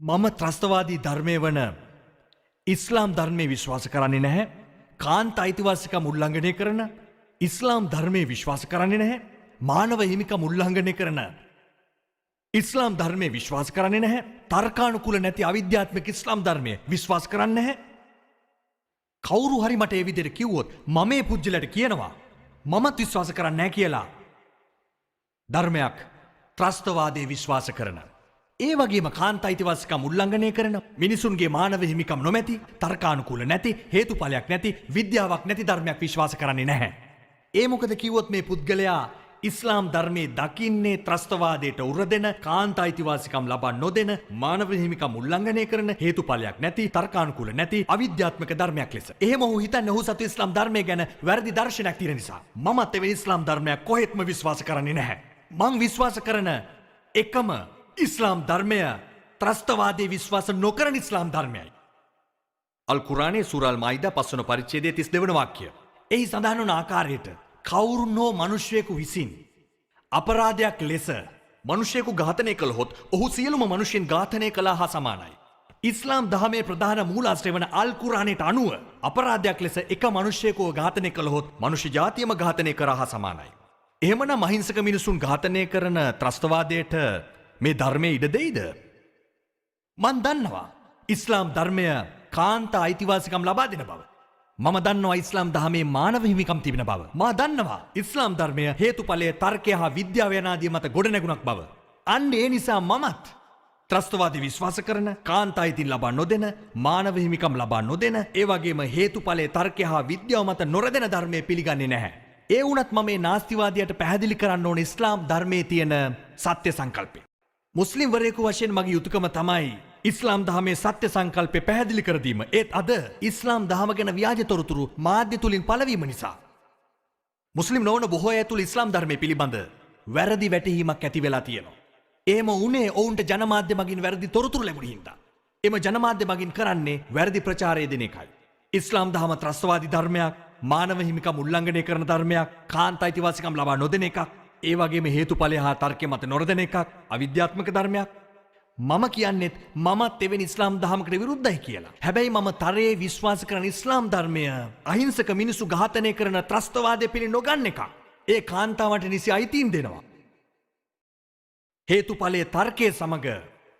මම ත්‍රස්තවාදී ධර්මය වන ඉස්ලාම් ධර්මයේ විශ්වාස කරන්නේ නැහැ. කාන්ත අයිතිවාසිකම් උල්ලංඝනය කරන ඉස්ලාම් ධර්මයේ විශ්වාස කරන්නේ නැහැ. මානව හිමිකම් උල්ලංඝනය කරන ඉස්ලාම් ධර්මයේ විශ්වාස කරන්නේ නැහැ. තර්කානුකූල නැති අවිද්‍යාත්මක ඉස්ලාම් ධර්මයේ විශ්වාස කරන්නේ නැහැ. කවුරු හරි මට ඒ විදිහට කිව්වොත් මම මේ පුජ්‍යලට කියනවා මමත් විශ්වාස කරන්නේ නැහැ කියලා. ධර්මයක් ත්‍රස්තවාදයේ විශ්වාස කරන ඒ වගේම කාන්ත අයිතිවාසිකම් උල්ලංඝනය කරන මිනිසුන්ගේ මානව හිමිකම් නොමැති තර්කානුකූල නැති හේතුඵලයක් නැති විද්‍යාවක් නැති ධර්මයක් විශ්වාස කරන්නේ නැහැ. ඒ මොකද කිව්වොත් මේ පුද්ගලයා ඉස්ලාම් ධර්මයේ දකින්නේ ත්‍රස්තවාදයට උරදෙන කාන්ත අයිතිවාසිකම් ලබා නොදෙන මානව හිමිකම් උල්ලංඝනය කරන හේතුඵලයක් නැති තර්කානුකූල නැති අවිද්‍යාත්මක ධර්මයක් ලෙස. එහෙම ඔහු හිතන්නේ ඔහු සතු ඉස්ලාම් ධර්මය ගැන වැරදි දර්ශනයක් තියෙන නිසා. මමත් එවැනි ඉස්ලාම් ධර්මයක් කොහෙත්ම විශ්වාස කරන්නේ නැහැ. මං විශ්වාස කරන එකම ඉස්ලාම් ධර්මය ත්‍රස්තවාදී විශ්වාස නොකරන ඉස්ලාම් ධර්මයයි. අල් කුරානයේ සූරා අල් මායිදා 5 වන පරිච්ඡේදයේ 32 වන වාක්‍යය. එහි සඳහන් වන ආකාරයට කවුරුනෝ මිනිසෙකු විසින් අපරාධයක් ලෙස මිනිසෙකු ඝාතනය කළහොත් ඔහු සියලුම මිනිසෙන් ඝාතනය කළා හා සමානයි. ඉස්ලාම් දහමේ ප්‍රධාන මූලාශ්‍රය වන අල් කුරානයට අනුව අපරාධයක් ලෙස එක මිනිසෙකුව ඝාතනය කළහොත් මිනිස් ජාතියම ඝාතනය කරා හා සමානයි. එහෙමනම් අහිංසක මිනිසුන් ඝාතනය කරන ත්‍රස්තවාදයට මේ ධර්මයේ ඉඩ දෙයිද? මන් දන්නවා ඉස්ලාම් ධර්මය කාන්ත අයිතිවාසිකම් ලබා දෙන බව. මම දන්නවා ඉස්ලාම් දහමේ මානව හිමිකම් තිබෙන බව. මා දන්නවා ඉස්ලාම් ධර්මය හේතුඵලයේ තර්කය හා විද්‍යාව යනාදී මත ගොඩනැගුණක් බව. අන්න ඒ නිසා මමත් ත්‍රස්තවාදී විශ්වාස කරන කාන්ත අයිතින් ලබා නොදෙන මානව හිමිකම් ලබා නොදෙන ඒ වගේම හේතුඵලයේ තර්කය හා විද්‍යාව මත නොරදෙන ධර්මයේ පිළිගන්නේ නැහැ. ඒ වුණත් මම මේ නාස්තිවාදියට පැහැදිලි කරන්න ඕන ඉස්ලාම් ධර්මයේ තියෙන සත්‍ය සංකල්පය. මුස්ලිම් වරයෙකු වශයෙන් මගේ යුතුයකම තමයි ඉස්ලාම් දහමේ සත්‍ය සංකල්පය පැහැදිලි කර දීම. ඒත් අද ඉස්ලාම් දහම ගැන ව්‍යාජ තොරතුරු මාධ්‍ය තුලින් පළවීම නිසා මුස්ලිම් නොවන බොහෝ අය තුල ඉස්ලාම් ධර්මයේ පිළිබඳ වැරදි වැටහීමක් ඇති වෙලා තියෙනවා. එහෙම වුණේ ඔවුන්ට ජනමාධ්‍ය මගින් වැරදි තොරතුරු ලැබුණ හින්දා. එම ජනමාධ්‍ය මගින් කරන්නේ වැරදි ප්‍රචාරය දෙන එකයි. ඉස්ලාම් දහම ත්‍රස්තවාදී ධර්මයක්, මානව හිමිකම් උල්ලංඝනය කරන ධර්මයක්, කාන්ත අයිතිවාසිකම් ලබා නොදෙන එකක්, ඒ වගේම හේතුඵලය හා තර්කය මත නොරදෙන එකක්, අවිද්‍යාත්මක ධර්මයක්. මම කියන්නේත් මමත් එවැනි ඉස්ලාම් දහමකට විරුද්ධයි කියලා. හැබැයි මම තරයේ විශ්වාස කරන ඉස්ලාම් ධර්මය අහිංසක මිනිසු ඝාතනය කරන ත්‍රස්තවාදය පිළි නොගන්න එකක්. ඒ කාන්තාවට නිසි අයිතීන් දෙනවා. හේතුඵලයේ තර්කයේ සමග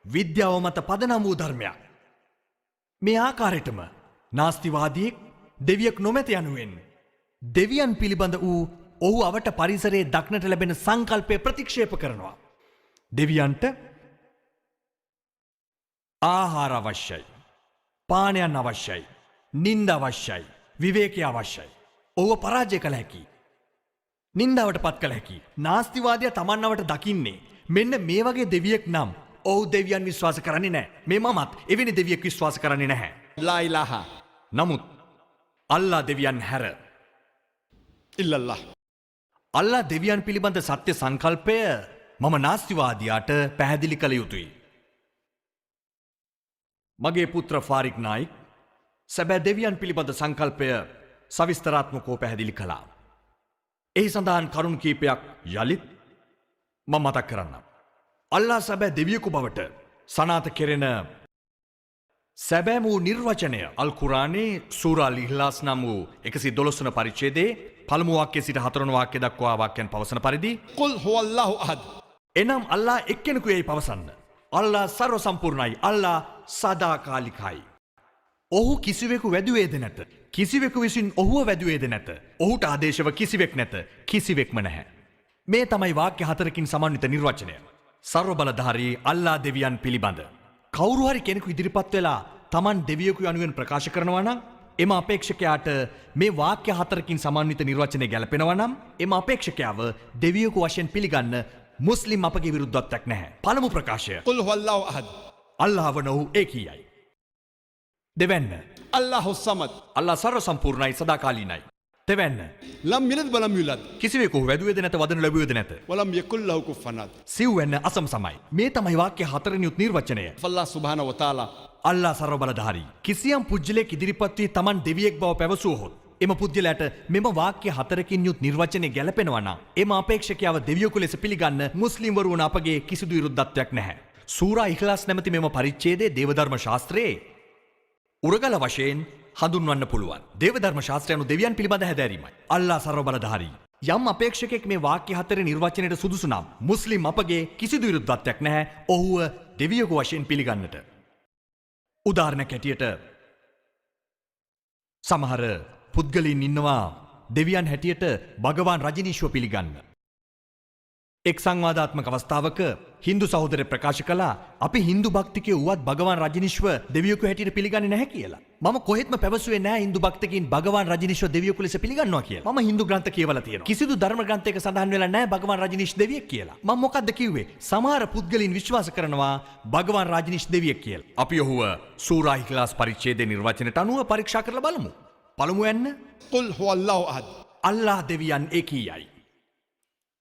විද්‍යාව මත පදනම් වූ ධර්මයක්. මේ ආකාරයටම නාස්තිවාදියෙක් දෙවියෙක් නොමැති යනුවෙන් දෙවියන් පිළිබඳ වූ ඔහු අවට පරිසරයේ දක්නට ලැබෙන සංකල්පය ප්‍රතික්ෂේප කරනවා. දෙවියන්ට ආහාර අවශ්‍යයි, පානයන් අවශ්‍යයි, නින්ද අවශ්‍යයි, විවේකය අවශ්‍යයි. ඔහුව පරාජය කළ හැකි, නින්දාවට පත් කළ හැකි. නාස්තිවාදයා තමන්වට දකින්නේ මෙන්න මේ වගේ දෙවියෙක් නම් ඔහු දෙවියන් විශ්වාස කරන්නේ නැහැ. මේ මමත් එවැනි දෙවියෙක් විශ්වාස කරන්නේ නැහැ. ලා ඉලාහා නමුත් අල්ලා දෙවියන් හැර ඉල්ලල්ලාහ්. අල්ලා දෙවියන් පිළිබඳ සත්‍ය සංකල්පය මම නාස්තිවාදියාට පැහැදිලි කළ යුතුයි. මගේ පුත්‍ර ෆාරික් නායික් සැබෑ දෙවියන් පිළිබඳ සංකල්පය සවිස්තරාත්මකව පැහැදිලි කළා. එහි සඳහන් කරුණු කීපයක් යලිත් මම මතක් කරන්නම්. අල්ලා සැබෑ දෙවියෙකු බවට සනාථ කෙරෙන සැබෑම වූ නිර්වචනය අල් කුරානයේ සූරා අල් ඉහ්ලාස් නම් වූ 112 වන පරිච්ඡේදයේ පළමු වාක්‍යයේ සිට 4 වන වාක්‍ය දක්වා වාක්‍යයන් පවසන පරිදි කුල් හුවල්ලාහු අහද්. එනම් අල්ලා එක්කෙනෙකු යයි පවසන්න. අල්ලා සර්ව සම්පූර්ණයි. අල්ලා සදාකාලිකයි. ඔහු කිසිවෙකු වැදුවේද නැත. කිසිවෙකු විසින් ඔහුව වැදුවේද නැත. ඔහුට ආදේශව කිසිවෙක් නැත. කිසිවෙක්ම නැහැ. මේ තමයි වාක්‍ය 4කින් සමන්විත නිර්වචනය. සර්ව බලධාරී අල්ලා දෙවියන් පිළිබඳ කවුරු හරි කෙනෙකු ඉදිරිපත් වෙලා Taman දෙවියෙකු යනුවෙන් ප්‍රකාශ කරනවා නම් එම අපේක්ෂකයාට මේ වාක්‍ය 4කින් සමන්විත නිර්වචනය ගැලපෙනවා නම් එම අපේක්ෂකයාව දෙවියෙකු වශයෙන් පිළිගන්න මුස්ලිම් අපගේ විරුද්ධත්වයක් නැහැ. පළමු ප්‍රකාශය කුල් හුවල්ලාහු අහද්. අල්ලාහව නොහු ඒකීයයි. දෙවැන්න අල්ලාහු සමද්. අල්ලා සර්ව සම්පූර්ණයි, සදාකාලීනයි. දෙවැන්න ලම් යලිද් වලම් යුලද්. කිසිවෙකු වැදුවේද නැත, වදනු ලැබුවේද නැත. වලම් යකුල් ලහු කුෆුවන් අහද්. සිව්වැන්න අසමසමයි. මේ තමයි වාක්‍ය 4 යුත් නිර්වචනය. අල්ලාහ් සුබ්හානහු වතාලා අල්ලා සර්ව බලධාරී. කිසියම් පුජ්‍යලෙක් ඉදිරිපත් වී Taman දෙවියෙක් බව පැවසුවහොත් එම පුද්ගලයාට මෙම වාක්‍ය 4කින් යුත් නිර්වචනය ගැලපෙනවා නම් එම අපේක්ෂකයාව දෙවියෙකු ලෙස පිළිගන්න මුස්ලිම්වරු වන අපගේ කිසිදු විරුද්ධත්වයක් නැහැ. සූරා ඉඛ්ලාස් නැමැති මෙම පරිච්ඡේදයේ දේවධර්ම ශාස්ත්‍රයේ උරගල වශයෙන් හඳුන්වන්න පුළුවන්. දේවධර්ම ශාස්ත්‍රය අනුව දෙවියන් පිළිබඳ හැදෑරීමයි. අල්ලා සර්ව බලධාරී. යම් අපේක්ෂකෙක් මේ වාක්‍ය හතරේ නිර්වචනයට සුදුසු නම් මුස්ලිම් අපගේ කිසිදු විරුද්ධත්වයක් නැහැ ඔහුව දෙවියෙකු වශයෙන් පිළිගන්නට. උදාහරණයක් හැටියට සමහර පුද්ගලයන් ඉන්නවා දෙවියන් හැටියට භගවාන් රජනීශ්ව පිළිගන්න. එක් සංවාදාත්මක අවස්ථාවක හින්දු සහෝදරයෙක් ප්‍රකාශ කළා අපි හින්දු භක්තිකයෝ වුවත් භගවාන් රජනීශ්ව දෙවියෙකු හැටියට පිළිගන්නේ නැහැ කියලා. මම කොහෙත්ම පැවසුවේ නැහැ හින්දු භක්තිකයින් භගවාන් රජනීශ්ව දෙවියෙකු ලෙස පිළිගන්නවා කියලා. මම හින්දු ග්‍රන්ථ කියවලා තියෙනවා. කිසිදු ධර්ම ග්‍රන්ථයක සඳහන් වෙලා නැහැ භගවාන් රජනීශ් දෙවියෙක් කියලා. මම මොකද්ද කිව්වේ? සමහර පුද්ගලයන් විශ්වාස කරනවා භගවාන් රජනීශ් දෙවියෙක් කියලා. අපි ඔහුව සූරා ඉඛ්ලාස් පරිච්ඡේදයේ නිර්වචනයට අනුව පරීක්ෂා කරලා බලමු. පළමු යන්න قل هو الله أحد. අල්ලාහ් දෙවියන් ඒකීයයි.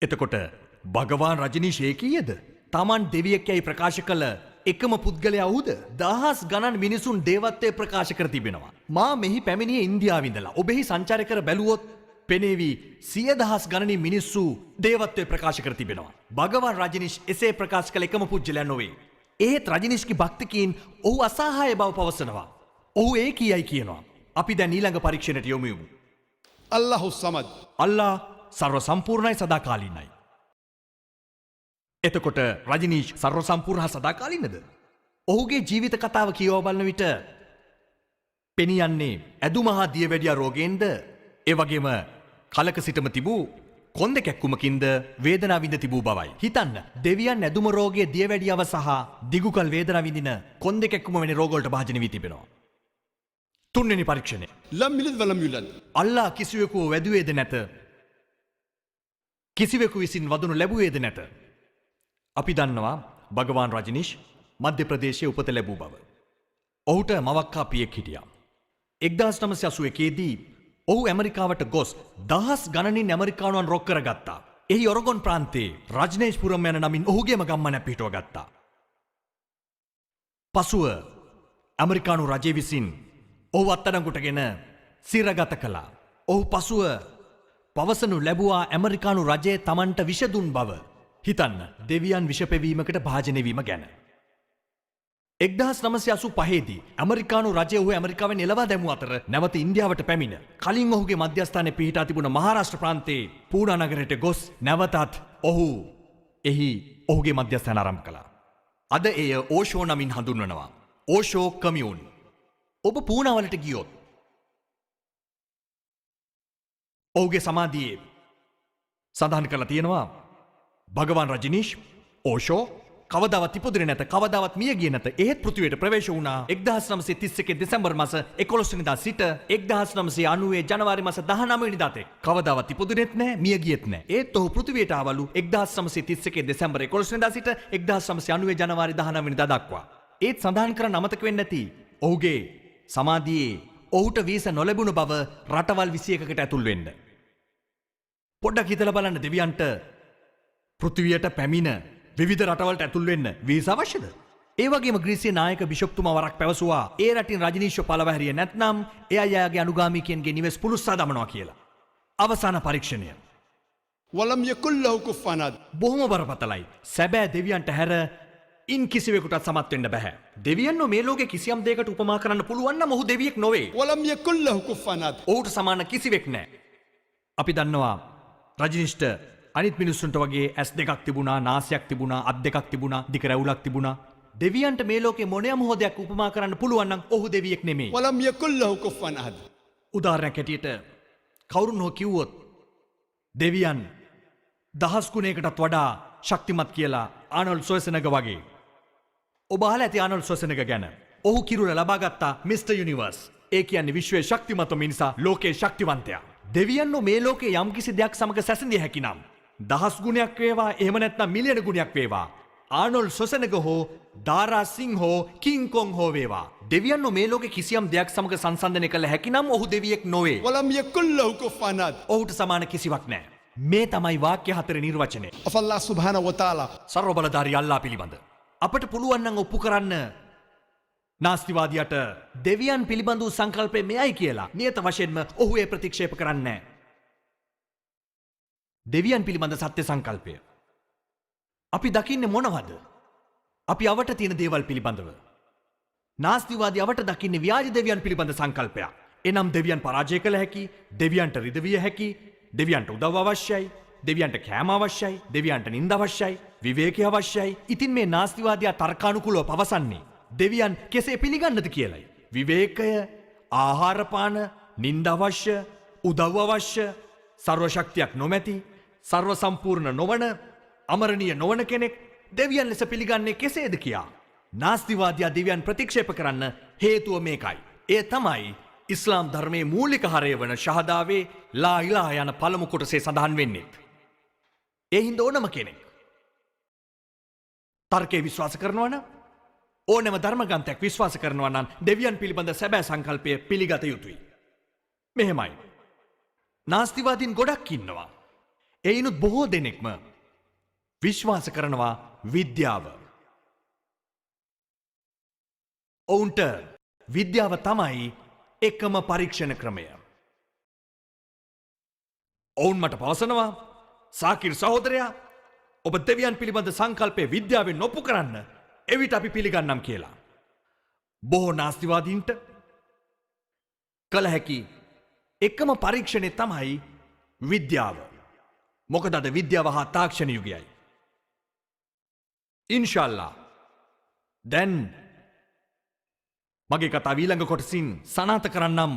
එතකොට භගවාන් රජනීශ් ඒකීයද? තමන් දෙවියෙක් යයි ප්‍රකාශ කළ එකම පුද්ගලයා වූද? දහස් ගණන් මිනිසුන් දේවත්වය ප්‍රකාශ කර තිබෙනවා. මා මෙහි පැමිණියේ ඉන්දියාවේ ඉඳලා. ඔබෙහි සංචාරය කර බැලුවොත් පෙනේවි 100,000 ගණනින් මිනිස්සු දේවත්වය ප්‍රකාශ කර තිබෙනවා. භගවාන් රජනීශ් එසේ ප්‍රකාශ කළ එකම පුජ්‍යලයා නොවේ. ඒත් රජනීශ්ගේ භක්තිකීන් ඔහු අසහාය බව පවසනවා. ඔහු ඒකීයයි කියනවා. අපි දැන් ඊළඟ පරීක්ෂණයට යොමු වෙමු. الله الصمد. අල්ලා සර්ව සම්පූර්ණයි සදාකාලීනයි. එතකොට රජනීශ් සර්ව සම්පූර්ණ හා සදාකාලීනද? ඔහුගේ ජීවිත කතාව කියවා බලන විට පෙනියන්නේ ඇදුමහා දියවැඩියා රෝගයෙන්ද ඒ වගේම කලක සිටම තිබූ කොන්ද කැක්කුමකින්ද වේදනාව විඳ තිබූ බවයි. හිතන්න දෙවියන් ඇදුම රෝගයේ දියවැඩියාව සහ දිගුකල් වේදනාව විඳින කොන්ද කැක්කුම වැනි රෝගවලට භාජනය වී තිබෙනවා. තුන්වෙනි පරීක්ෂණය. لم يلد ولم يولد. අල්ලා කිසිවෙකු වැදුවේද නැත. කිසිවෙකු විසින් වදනු ලැබුවේද නැත. අපි දන්නවා භගවාන් රජනීශ් මධ්‍ය ප්‍රදේශයේ උපත ලැබූ බව. ඔහුට මවක්කා පියෙක් හිටියා. 1981 දී ඔහු ඇමරිකාවට ගොස් දහස් ගණනින් ඇමරිකානුවන් රොක් කරගත්තා. එහි ඔරගොන් ප්‍රාන්තයේ රජනේෂ්පුරම් යන නමින් ඔහුගේම ගම්මනක් පිහිටුව ගත්තා. පසුව ඇමරිකානු රජය විසින් ඔහු අත්අඩංගුවටගෙන සිරගත කළා. ඔහු පසුව පවසනු ලැබුවා ඇමරිකානු රජය තමන්ට විෂ දුන් බව. හිතන්න දෙවියන් විෂ පෙවීමකට භාජනය වීම ගැන. 1985 දී ඇමරිකානු රජය ඔහු ඇමරිකාවෙන් එළවා දැමූ අතර නැවත ඉන්දියාවට පැමිණ කලින් ඔහුගේ මධ්‍යස්ථානයේ පිහිටා තිබුණ මහාරාෂ්ට්‍ර ප්‍රාන්තයේ පූනා නගරයට ගොස් නැවතත් ඔහු එහි ඔහුගේ මධ්‍යස්ථාන ආරම්භ කළා. අද එය ඕෂෝ නමින් හඳුන්වනවා. ඕෂෝ කමියුන්. ඔබ පූනාවලට ගියොත් ඔහුගේ සමාධියේ සඳහන් කරලා තියෙනවා භගවාන් රජනීශ් ඕෂෝ කවදාවත් ඉපදුනේ නැත, කවදාවත් මිය ගියේ නැත. ඒත් පෘථිවියට ප්‍රවේශ වුණා 1931 දෙසැම්බර් මාස 11 වෙනිදා සිට 1990 ජනවාරි මාස 19 වෙනිදා තෙක් කවදාවත් ඉපදුනේත් නැහැ, මිය ගියෙත් නැහැ. ඒත් ඔහු පෘථිවියට ආවලු 1931 දෙසැම්බර් 11 වෙනිදා සිට 1990 ජනවාරි 19 වෙනිදා දක්වා. ඒත් සඳහන් කරන්න අමතක වෙන්නේ නැති ඔහුගේ සමාධියේ ඔහුට වීසා නොලැබුණු බව රටවල් 21කට ඇතුල් වෙන්න. පොඩ්ඩක් හිතලා බලන්න දෙවියන්ට පෘථිවියට පැමිණ විවිධ රටවලට ඇතුල් වෙන්න වීසා අවශ්‍යද? ඒ වගේම ග්‍රීසියේ නායක බිෂොප්තුමා වරක් පැවසුවා ඒ රටින් රජනීශව පළව හැරියේ නැත්නම් ඒ අයගේ අනුගාමිකයන්ගේ නිවෙස් පුලුස්සා දමනවා කියලා. අවසාන පරීක්ෂණය. ولم يكن له كفوا أحد. බොහොම බරපතලයි. සැබෑ දෙවියන්ට හැර ඉන් කිසිවෙකුටත් සමත් වෙන්න බෑ. දෙවියන්ව මේ ලෝකේ කිසියම් දෙයකට උපමා කරන්න පුළුවන් නම් ඔහු දෙවියෙක් නොවේ. ولم يكن له كفوا أحد. ඔහුට සමාන කිසිවෙක් නැහැ. අපි දන්නවා රජනීෂ්ට අනිත් මිනිස්සුන්ට වගේ ඇස් දෙකක් තිබුණා, නාසයක් තිබුණා, අත් දෙකක් තිබුණා, දිග රැවුලක් තිබුණා. දෙවියන්ට මේ ලෝකේ මොනියම් හෝ දෙයක් උපමා කරන්න පුළුවන් නම් ඔහු දෙවියෙක් නෙමෙයි. ولم يكن له كفوا أحد. උදාහරණයක් හැටියට කවුරුන් හෝ කිව්වොත් දෙවියන් දහස් ගුණයකටත් වඩා ශක්තිමත් කියලා ආනෝල්ඩ් ෂ්වාසෙනගර් වගේ. ඔබ අහලා ඇති ආනෝල්ඩ් ෂ්වාසෙනගර් ගැන. ඔහු කිරුළ ලබා ගත්තා මිස්ටර් යුනිවර්ස්. ඒ කියන්නේ විශ්වයේ ශක්තිමත්ම මිනිසා ලෝකයේ ශක්තිවන්තයා. දෙවියන්ව මේ ලෝකයේ යම්කිසි දෙයක් සමග සැසඳිය හැකි නම් දහස් ගුණයක් වේවා, එහෙම නැත්නම් මිලියන ගුණයක් වේවා, ආනෝල්ඩ් ෂ්වාසෙනගර් හෝ දාරා සිං හෝ කිං කොං හෝ වේවා, දෙවියන්ව මේ ලෝකේ කිසියම් දෙයක් සමග සංසන්දනය කළ හැකි නම් ඔහු දෙවියෙක් නොවේ. ولم يكن له كفوا أحد. ඔහුට සමාන කිසිවක් නැහැ. මේ තමයි වාක්‍ය හතරේ නිර්වචනය. الله سبحانه وتعالى. සර්ව බලධාරී අල්ලා පිළිබඳ අපට පුළුවන් නම් ඔප්පු කරන්න නාස්තිවාදියට දෙවියන් පිළිබඳ වූ සංකල්පය මෙයයි කියලා නියත වශයෙන්ම ඔහු ඒ ප්‍රතික්ෂේප කරන්නේ නැහැ. දෙවියන් පිළිබඳ සත්‍ය සංකල්පය අපි දකින්නේ මොනවද? අපි අවට තියෙන දේවල් පිළිබඳව. නාස්තිවාදී අවට දකින්නේ ව්‍යාජ දෙවියන් පිළිබඳ සංකල්පයක්. එනම් දෙවියන් පරාජය කළ හැකි, දෙවියන්ට රිදවිය හැකි, දෙවියන්ට උදව් අවශ්‍යයි, දෙවියන්ට කෑම අවශ්‍යයි, දෙවියන්ට නින්ද අවශ්‍යයි, විවේකී අවශ්‍යයි. ඉතින් මේ නාස්තිවාදියා තර්කානුකූලව පවසන්නේ දෙවියන් කෙසේ පිළිගන්නද කියලයි. විවේකය, ආහාරපාන, නින්ද අවශ්‍ය, උදව් අවශ්‍ය, සර්ව ශක්තියක් නොමැති, සර්ව සම්පූර්ණ නොවන, අමරණීය නොවන කෙනෙක් දෙවියන් ලෙස පිළිගන්නේ කෙසේද කියා. නාස්තිවාදියා දෙවියන් ප්‍රතික්ෂේප කරන්න හේතුව මේකයි. ඒ තමයි ඉස්ලාම් ධර්මයේ මූලික හරය වන ශහදාවේ ලා ඉලාහා යන පළමු කොටසේ සඳහන් වෙන්නේ. ඒ හින්දා ඕනම කෙනෙක් තර්කයේ විශ්වාස කරනවා නම්, ඕනෑම ධර්මග්‍රන්ථයක් විශ්වාස කරනවා නම් දෙවියන් පිළිබඳ සැබෑ සංකල්පය පිළිගත යුතුයි. මෙහෙමයි. නාස්තිවාදීන් ගොඩක් ඉන්නවා. එයිනුත් බොහෝ දෙනෙක්ම විශ්වාස කරනවා විද්‍යාව. ඔවුන්ට විද්‍යාව තමයි එකම පරීක්ෂණ ක්‍රමය. ඔවුන් මට පවසනවා, සාකිර් සහෝදරයා, ඔබ දෙවියන් පිළිබඳ සංකල්පය විද්‍යාවෙන් ඔප්පු කරන්න, එවිට අපි පිළිගන්නම් කියලා. බොහෝ නාස්තිවාදීන්ට කළ හැකි එකම පරීක්ෂණය තමයි විද්‍යාව. මොකද අද විද්‍යාව හා තාක්ෂණ යුගයයි. ඉන්ෂාල්ලා දැන් මගේ කතාව ඊළඟ කොටසින් සනාථ කරන්නම්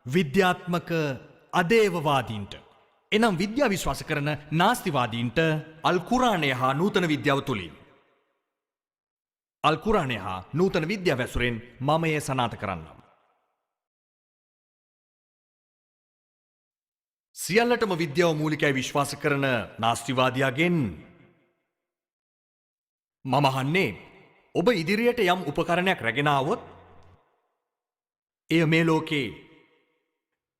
විද්‍යාත්මක අදේවවාදීන්ට. එනම් විද්‍යාව විශ්වාස කරන නාස්තිවාදීන්ට අල් කුරානය හා නූතන විද්‍යාව තුලින්. අල් කුරානය හා නූතන විද්‍යාව ඇසුරෙන් මම එය සනාථ කරන්නම්. සියල්ලටම විද්‍යාව මූලිකයි විශ්වාස කරන නාස්තිවාදියාගෙන් මම අහන්නේ, ඔබ ඉදිරියට යම් උපකරණයක් රැගෙන ආවොත් එය මේ ලෝකේ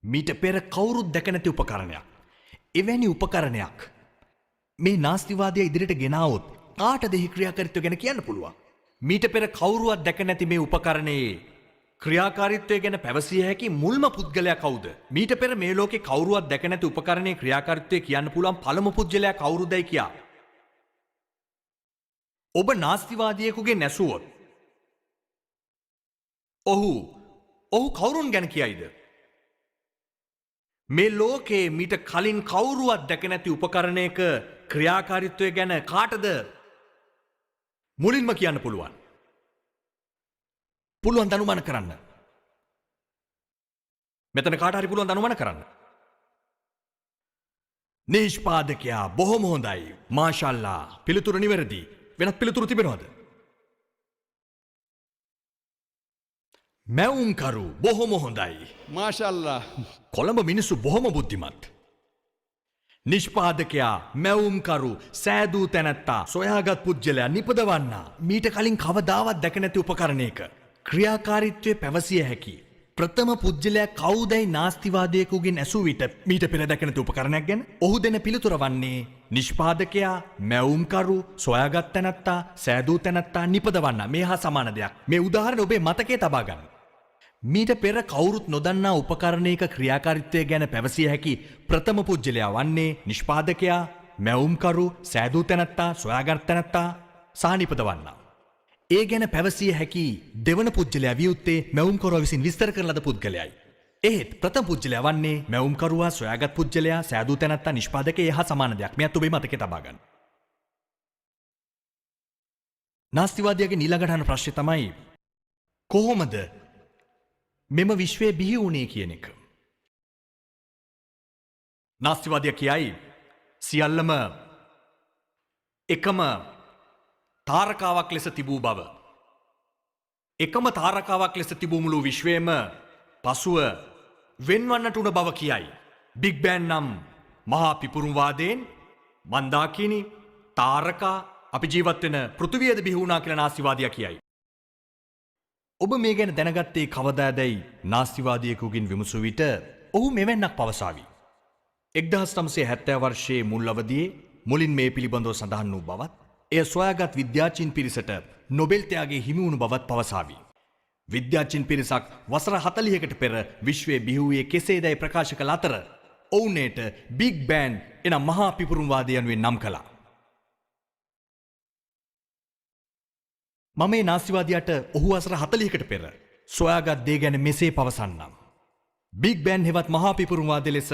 මීට පෙර කවුරුත් දැක නැති උපකරණයක්. එවැනි උපකරණයක් මේ නාස්තිවාදය ඉදිරියට ගෙනාවොත් කාටද එහි ක්‍රියාකාරීත්වය ගැන කියන්න පුළුවන්? මීට පෙර කවුරුවත් දැක නැති මේ උපකරණයේ ක්‍රියාකාරීත්වය ගැන පැවසිය හැකි මුල්ම පුද්ගලයා කවුද? මීට පෙර මේ ලෝකේ කවුරුවත් දැක නැති උපකරණයේ ක්‍රියාකාරීත්වය කියන්න පුළුවන් පළමු පුද්ගලයා කවුරුදයි කියා. ඔබ නාස්තිවාදියෙකුගෙන් ඇසුවොත් ඔහු කවුරුන් ගැන කියයිද? මේ ලෝකේ මීට කලින් කවුරුවත් දැක නැති උපකරණයක ක්‍රියාකාරීත්වය ගැන කාටද මුලින්ම කියන්න පුළුවන්? පුළුවන් දනුමන කරන්න. මෙතන කාට හරි පුළුවන් දනුමන කරන්න. නිෂ්පාදකයා බොහොම හොඳයි. මාෂාල්ලා. පිළිතුරු නිවැරදි. වෙනත් පිළිතුරු තිබෙනවද? මැවුම්කරු බොහොම හොඳයි. මාෂල්ලා. කොළඹ මිනිස්සු බොහොම බුද්ධිමත්. නිෂ්පාදකයා, මැවුම්කරු, සෑදූ තැනැත්තා, සොයාගත් පුද්ගලයා, නිපදවන්නා මීට කලින් කවදාවත් දැක නැති උපකරණයක ක්‍රියාකාරීත්වය පැවසිය හැකි ප්‍රථම පුද්ගලයා කවුදයි නාස්තිවාදයෙකුගෙන් ඇසූ විට මීට පෙර දැක නැති උපකරණයක් ගැන ඔහු දෙන පිළිතුර වන්නේ නිෂ්පාදකයා, මැවුම්කරු, සොයාගත් තැනැත්තා, සෑදූ තැනැත්තා, නිපදවන්නා. මේ හා සමාන දෙයක්. මේ උදාහරණ ඔබේ මතකයේ තබා ගන්න. මීට පෙර කවුරුත් නොදන්නා උපකරණයක ක්‍රියාකාරීත්වය ගැන පැවසිය හැකි ප්‍රථම පුද්ගලයා වන්නේ නිෂ්පාදකයා, මැවුම්කරු, සෑදූ තැනැත්තා, සොයාගත් තැනැත්තා සහ නිපදවන්නා. ඒ ගැන පැවසිය හැකි දෙවන පුද්ගලයා වියුත්තේ මැවුම්කරුවා විසින් විස්තර කරන ලද පුද්ගලයයි. එහෙත් ප්‍රථම පුද්ගලයා වන්නේ මැවුම්කරුවා, සොයාගත් පුද්ගලයා, සෑදූ තැනැත්තා, නිෂ්පාදකයා හා සමාන දෙයක්. මෙයත් ඔබේ මතකයේ තබා ගන්න. නාස්තිවාදියාගේ ඊළඟට අහන ප්‍රශ්නේ තමයි කොහොමද මෙම විශ්වයේ බිහි වුණේ කියන එක. නාස්තිවාදියා කියයි සියල්ලම එකම තාරකාවක් ලෙස තිබූ බව. එකම තාරකාවක් ලෙස තිබූ මුළු විශ්වයම පසුව වෙන්වන්නට උන බව කියයි. බිග් බෑන් නම් මහා පිපුරුම්වාදයෙන් මන්දාකිනි තාරකා අපි ජීවත් වෙන පෘථිවියද බිහි වුණා කියලා නාස්තිවාදියා කියයි. ඔබ මේ ගැන දැනගත්තේ කවදාදැයි නාස්තිවාදියෙකුගෙන් විමසූ විට ඔහු මෙවැන්නක් පවසාවි. 1970 වර්ෂයේ මුල් අවදියේ මුලින් මේ පිළිබඳව සඳහන් වූ බවත් එය සොයාගත් විද්‍යාචීන් පිරිසට නොබෙල් ත්‍යාගයේ හිමි වුණු බවත් පවසාවි. විද්‍යාචීන් පිරිසක් වසර 40කට පෙර විශ්වයේ බිහි වූයේ කෙසේදයි ප්‍රකාශ කළ අතර ඔවුනේට බිග් බෑන් එනම් මහා පිපුරුම්වාදය යනුවෙන් නම් කළා. මම මේ නාස්තිවාදියාට ඔහු වසර 40කට පෙර සොයාගත් දේ ගැන මෙසේ පවසන්නම්. බිග් බෑන් හෙවත් මහා පිපුරුම්වාදය ලෙස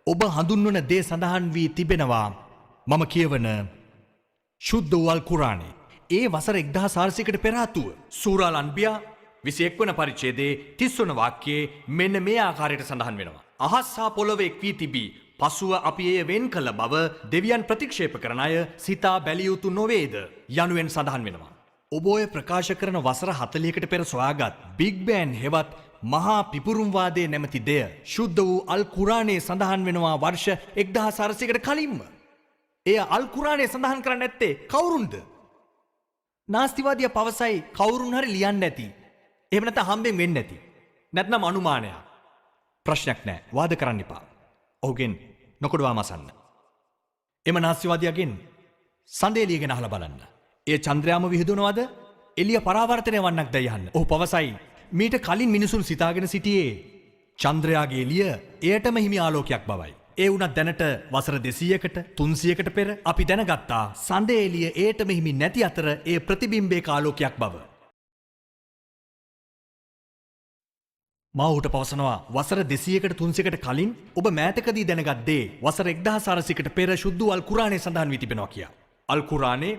ඔබ හඳුන්වන දේ සඳහන් වී තිබෙනවා මම කියවන ශුද්ධ වූ අල් කුරානයේ. ඒ වසර 1400කට පෙර ආතුව සූරා අල් අන්බියා 21 වන පරිච්ඡේදයේ 30 වන වාක්‍යයේ මෙන්න මේ ආකාරයට සඳහන් වෙනවා. අහස් හා පොළොව එක් වී තිබී පසුව අපි එය වෙන් කළ බව දෙවියන් ප්‍රතික්ෂේප කරන අය සිතා බැලිය යුතු නොවේද යනුවෙන් සඳහන් වෙනවා. ඔබ ඔය ප්‍රකාශ කරන වසර 40කට පෙර සොයාගත් බිග් බෑන් හෙවත් මහා පිපුරුම්වාදයේ නැමැති දෙය ශුද්ධ වූ අල් කුරානයේ සඳහන් වෙනවා වර්ෂ 1400කට කලින්ම. එය අල් කුරානයේ සඳහන් කරන්නේ නැත්තේ කවුරුන්ද? නාස්තිවාදියා පවසයි කවුරුන් හරි ලියන්න ඇති. එහෙම නැත්නම් හම්බෙන් වෙන්නේ නැති. නැත්නම් අනුමානයක්. ප්‍රශ්නයක් නැහැ. වාද කරන්න එපා. ඔහුගෙන් නොකොඩවාම අසන්න. එම නාස්තිවාදියාගෙන් සඳේලිය ගැන අහලා බලන්න. ඒ චන්ද්‍රයාම විහිදුනවද? එළිය පරාවර්තනය වන්නක්ද යන්න. ඔහු පවසයි මීට කලින් මිනිසුන් සිතාගෙන සිටියේ චන්ද්‍රයාගේ එළිය එයටම හිමි ආලෝකයක් බවයි. ඒ වුණත් දැනට වසර 200කට 300කට පෙර අපි දැනගත්තා සඳේ එළිය එයටම හිමි නැති අතර ඒ ප්‍රතිබිම්බයක ආලෝකයක් බව. මාහුට පවසනවා වසර 200කට 300කට කලින් ඔබ මෑතකදී දැනගත් දේ වසර 1400කට පෙර ශුද්ධ අල් කුරානයේ සඳහන් වී තිබෙනවා කියා. අල් කුරානයේ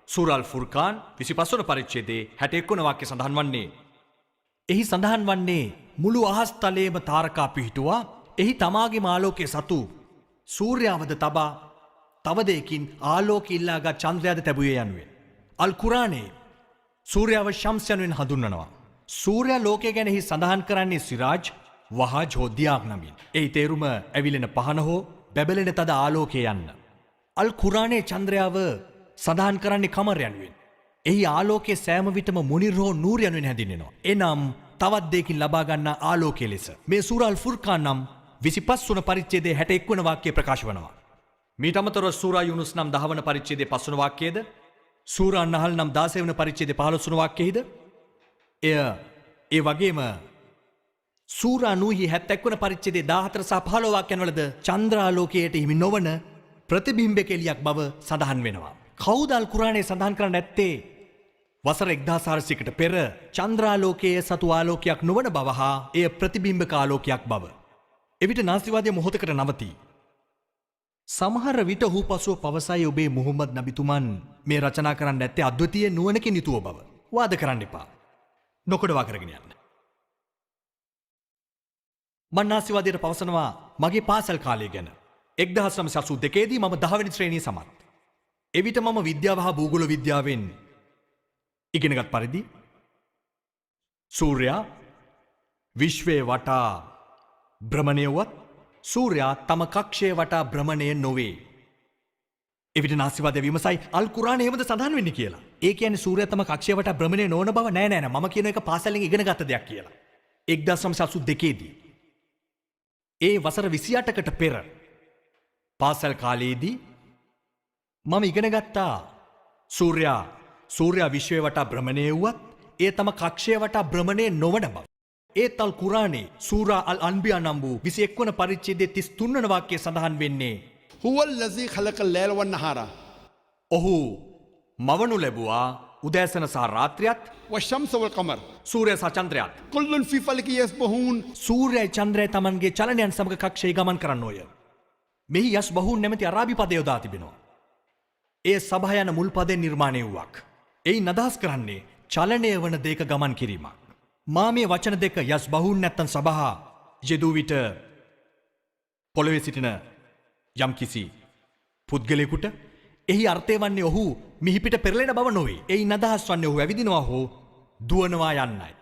සූරා අල් ෆුර්කාන් 25 වන පරිච්ඡේදයේ 61 වන වාක්‍ය සඳහන් වන්නේ එහි සඳහන් වන්නේ මුළු අහස් තලයේම තාරකා පිහිටුවා එහි තමාගේ ආලෝකයේ සතු සූර්යාවද තබා තව දෙයකින් ආලෝකය ඉල්ලාගත් චන්ද්‍රයාද තැබුවේ යනුවෙන්. අල් කුරානයේ සූර්යාව ශම්ස් යනුවෙන් හඳුන්වනවා. සූර්යා ලෝකය ගැන එහි සඳහන් කරන්නේ සිරාජ් වහාජ් හෝ දියාක් නමින්. එහි තේරුම ඇවිලෙන පහන හෝ බැබලෙන තද ආලෝකය යන්න. අල් කුරානයේ චන්ද්‍රයාව සඳහන් කරන්නේ කමර් යනුවෙන්. එහි ආලෝකයේ සෑම විටම මුනිර් හෝ නූර් යනුවෙන් හැඳින්වෙනවා. එනම් තවත් දෙයකින් ලබා ගන්නා ආලෝකය ලෙස. මේ සූරා අල් ෆුර්කාන් නම් 25 වන පරිච්ඡේදයේ 61 වන වාක්‍යය ප්‍රකාශ වනවා. මීට අමතරව සූරා යුනුස් නම් 10 වන පරිච්ඡේදයේ 5 වන වාක්‍යයේද සූරා නහල් නම් 16 වන පරිච්ඡේදයේ 15 වන වාක්‍යයේද ඒ වගේම සූරා නූහි 71 වන පරිච්ඡේදයේ 14 සහ 15 වාක්‍යයන් වලද චන්ද්‍රාලෝකයට හිමි නොවන ප්‍රතිබිම්බක එළියක් බව සඳහන් වෙනවා. කවුද අල් කුරානයේ සඳහන් කරන්නේ නැත්තේ වසර 1400කට පෙර චන්ද්‍රාලෝකයේ සතු ආලෝකයක් නොවන බව හා එය ප්‍රතිබිම්බක ආලෝකයක් බව. එවිට නාස්තිවාදය මොහොතකට නවතී. සමහර විට ඔහු පසුව පවසයි ඔබේ මුහම්මද් නබිතුමන් මේ රචනා කරන්න නැත්තේ අද්විතීය නුවණකින් යුතුව බව. වාද කරන්න එපා. නොකොඩවා කරගෙන යන්න. මම නාස්තිවාදයට පවසනවා මගේ පාසල් කාලය ගැන. 1982 දී මම 10 වෙනි ශ්‍රේණියේ සමත්. එවිට මම විද්‍යාව හා භූගෝල විද්‍යාවෙන් ඉගෙනගත් පරිදි සූර්යා විශ්වයේ වටා භ්‍රමණය වුවත් සූර්යා තම කක්ෂයේ වටා භ්‍රමණය නොවේ. එවිට නාස්තිවාදය විමසයි අල් කුරානයේ එහෙමද සඳහන් වෙන්නේ කියලා. ඒ කියන්නේ සූර්යා තම කක්ෂයේ වටා භ්‍රමණය නොවන බව නෑ මම කියන එක පාසලෙන් ඉගෙනගත්ත දෙයක් කියලා. 1982 දී ඒ වසර 28කට පෙර පාසල් කාලයේදී මම ඉගෙන ගත්තා සූර්යා විශ්වයේ වටා භ්‍රමණය වුවත් ඒ තම කක්ෂයේ වටා භ්‍රමණය නොවන බව. ඒත් අල් කුරානයේ සූරා අල් අන්බියා නම් වූ 21 වන පරිච්ඡේදයේ 33 වන වාක්‍යය සඳහන් වෙන්නේ هو الذي خلق الليل والنهار ඔහු මවනු ලැබුවා උදෑසන සහ රාත්‍රියත් والشمس والقمر සූර්යයා සහ චන්ද්‍රයාත්. كل في فلك يسبحون. සූර්යයි චන්ද්‍රයයි තමන්ගේ චලනයන් සමග කක්ෂයේ ගමන් කරන්නෝය. මෙහි යස්බහූන් නැමැති අරාබි පදය යොදා තිබෙනවා. ඒ සභා යන මුල් පදයෙන් නිර්මාණය වූවක්. එයින් අදහස් කරන්නේ චලනය වන දෙයක ගමන් කිරීමක්. මා මේ වචන දෙක යස්බහූන් නැත්තම් සභා යෙදූ විට පොළවේ සිටින යම් කිසි පුද්ගලයෙකුට එහි අර්ථය වන්නේ ඔහු මිහිපිට පෙරලෙන බව නොවේ. එයින් අදහස් වන්නේ ඔහු ඇවිදිනවා හෝ දුවනවා යන්නයි.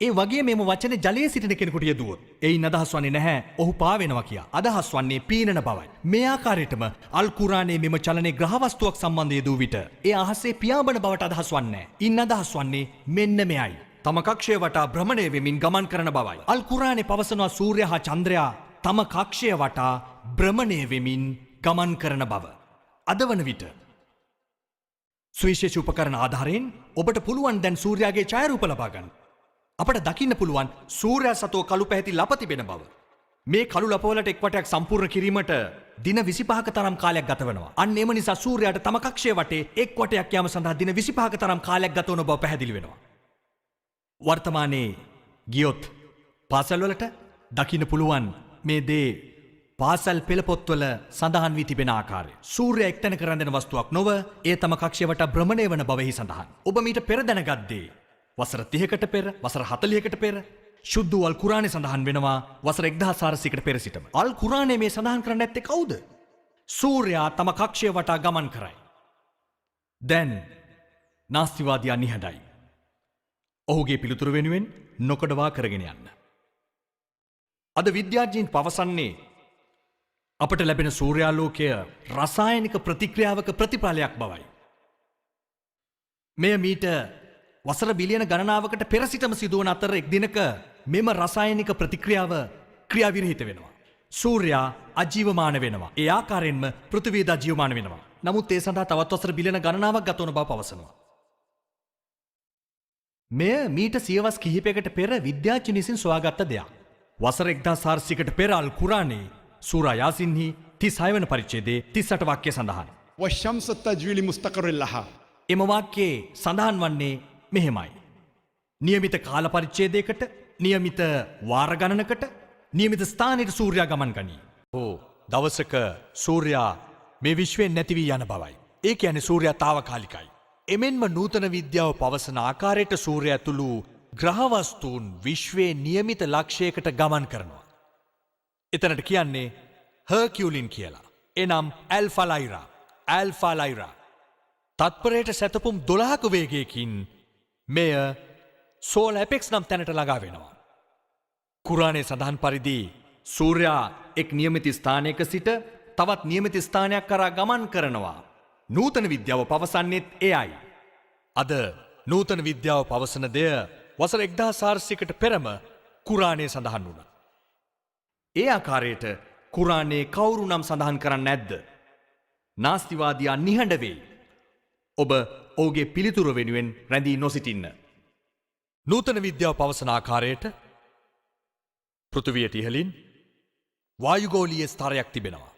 ඒ වගේ මෙම වචනේ ජලයේ සිටින කෙනෙකුට යෙදුවොත් එයින් අදහස් වන්නේ නැහැ ඔහු පාවෙනවා කියා. අදහස් වන්නේ පීනන බවයි. මේ ආකාරයටම අල් කුරානයේ මෙම චලනයේ ග්‍රහ වස්තුවක් සම්බන්ධ යෙදූ විට ඒ අහසේ පියාඹන බවට අදහස් වන්නේ. ඉන් අදහස් වන්නේ මෙන්න මෙයයි. තම කක්ෂය වටා භ්‍රමණය වෙමින් ගමන් කරන බවයි. අල් කුරානයේ පවසනවා සූර්යා හා චන්ද්‍රයා තම කක්ෂය වටා භ්‍රමණය වෙමින් ගමන් කරන බව. අද වන විට සුවිශේෂ උපකරණ ආධාරයෙන් ඔබට පුළුවන් දැන් සූර්යාගේ ඡායාරූප ලබා ගන්න. අපට දකින්න පුළුවන් සූර්යා සතෝ කළු පැහැති ලප තිබෙන බව. මේ කළු ලපවලට එක් වටයක් සම්පූර්ණ කිරීමට දින 25ක තරම් කාලයක් ගත වෙනවා. අන්න එම නිසා සූර්යයාට තම කක්ෂය වටේ එක් වටයක් යාම සඳහා දින 25ක තරම් කාලයක් ගත වන බව පැහැදිලි වෙනවා. වර්තමානයේ ගියොත් පාසල්වලට දකින්න පුළුවන් මේ දේ පාසල් පෙළපොත්වල සඳහන් වී තිබෙන ආකාරය. සූර්යයා එක්තැනක රැඳෙන වස්තුවක් නොව ඒ තම කක්ෂය වටා භ්‍රමණය වන බවෙහි සඳහන්. ඔබ මීට පෙර දැනගත්තේ වසර 30කට පෙර, වසර 40කට පෙර ශුද්ධ අල් කුරානයේ සඳහන් වෙනවා වසර 1400කට පෙර සිටම. අල් කුරානයේ මේ සඳහන් කරන්නේ නැත්තේ කවුද? සූර්යයා තම කක්ෂය වටා ගමන් කරයි. දැන් නාස්තිවාදියා නිහඬයි. ඔහුගේ පිළිතුරු වෙනුවෙන් නොකඩවා කරගෙන යන්න. අද විද්‍යාඥයින් පවසන්නේ අපට ලැබෙන සූර්යාලෝකය රසායනික ප්‍රතික්‍රියාවක ප්‍රතිඵලයක් බවයි. මෙය මීට වසර බිලියන ගණනාවකට පෙර සිටම සිදුවන අතර එක් දිනක මෙම රසායනික ප්‍රතික්‍රියාව ක්‍රියාවිරහිත වෙනවා. සූර්යයා අජීවමාන වෙනවා. ඒ ආකාරයෙන්ම පෘථිවියද අජීවමාන වෙනවා. නමුත් ඒ සඳහා තවත් වසර බිලියන ගණනාවක් ගත වන බව පවසනවා. මෙය මීට සියවස් කිහිපයකට පෙර විද්‍යාඥයින් විසින් සොයාගත්ත දෙයක්. වසර 1400කට පෙර අල් කුරානයේ සූරා යාසින්හි 36 වන පරිච්ඡේදයේ 38 වාක්‍යය සඳහන්. والشمس تجري لمستقر لها. එම වාක්‍යයේ සඳහන් වන්නේ මෙහෙමයි. නියමිත කාල පරිච්ඡේදයකට, නියමිත වාර ගණනකට, නියමිත ස්ථානයට සූර්යයා ගමන් ගනී. දවසක සූර්යයා මේ විශ්වයෙන් නැති වී යන බවයි. ඒ කියන්නේ සූර්යයා తాවකාලිකයි. එමෙන්ම නූතන විද්‍යාව පවසන ආකාරයට සූර්යයා ඇතුළු ග්‍රහවස්තුන් විශ්වයේ නියමිත ලක්ෂයකට ගමන් කරනවා. එතනට කියන්නේ හර්කියුලින් කියලා. එනම් ඇල්ෆා ලයිරා. තත්පරයට සැතපුම් 12ක වේගයකින් මෙය සෝල් ඇපෙක්ස් නම් තැනට ළඟා වෙනවා. කුරානයේ සඳහන් පරිදි සූර්යයා එක් නියමිත ස්ථානයක සිට තවත් නියමිත ස්ථානයක් කරා ගමන් කරනවා. නූතන විද්‍යාව පවසන්නේත් එයයි. අද නූතන විද්‍යාව පවසන දෙය වසර 1400කට පෙරම කුරානයේ සඳහන් වුණා. ඒ ආකාරයට කුරානයේ කවුරු නම් සඳහන් කරන්නේ නැද්ද? නාස්තිවාදියා නිහඬ වෙයි. ඔබ ඔහුගේ පිළිතුර වෙනුවෙන් රැඳී නොසිටින්න. නූතන විද්‍යාව පවසන ආකාරයට පෘථිවියට ඉහළින් වායුගෝලීය ස්තරයක් තිබෙනවා.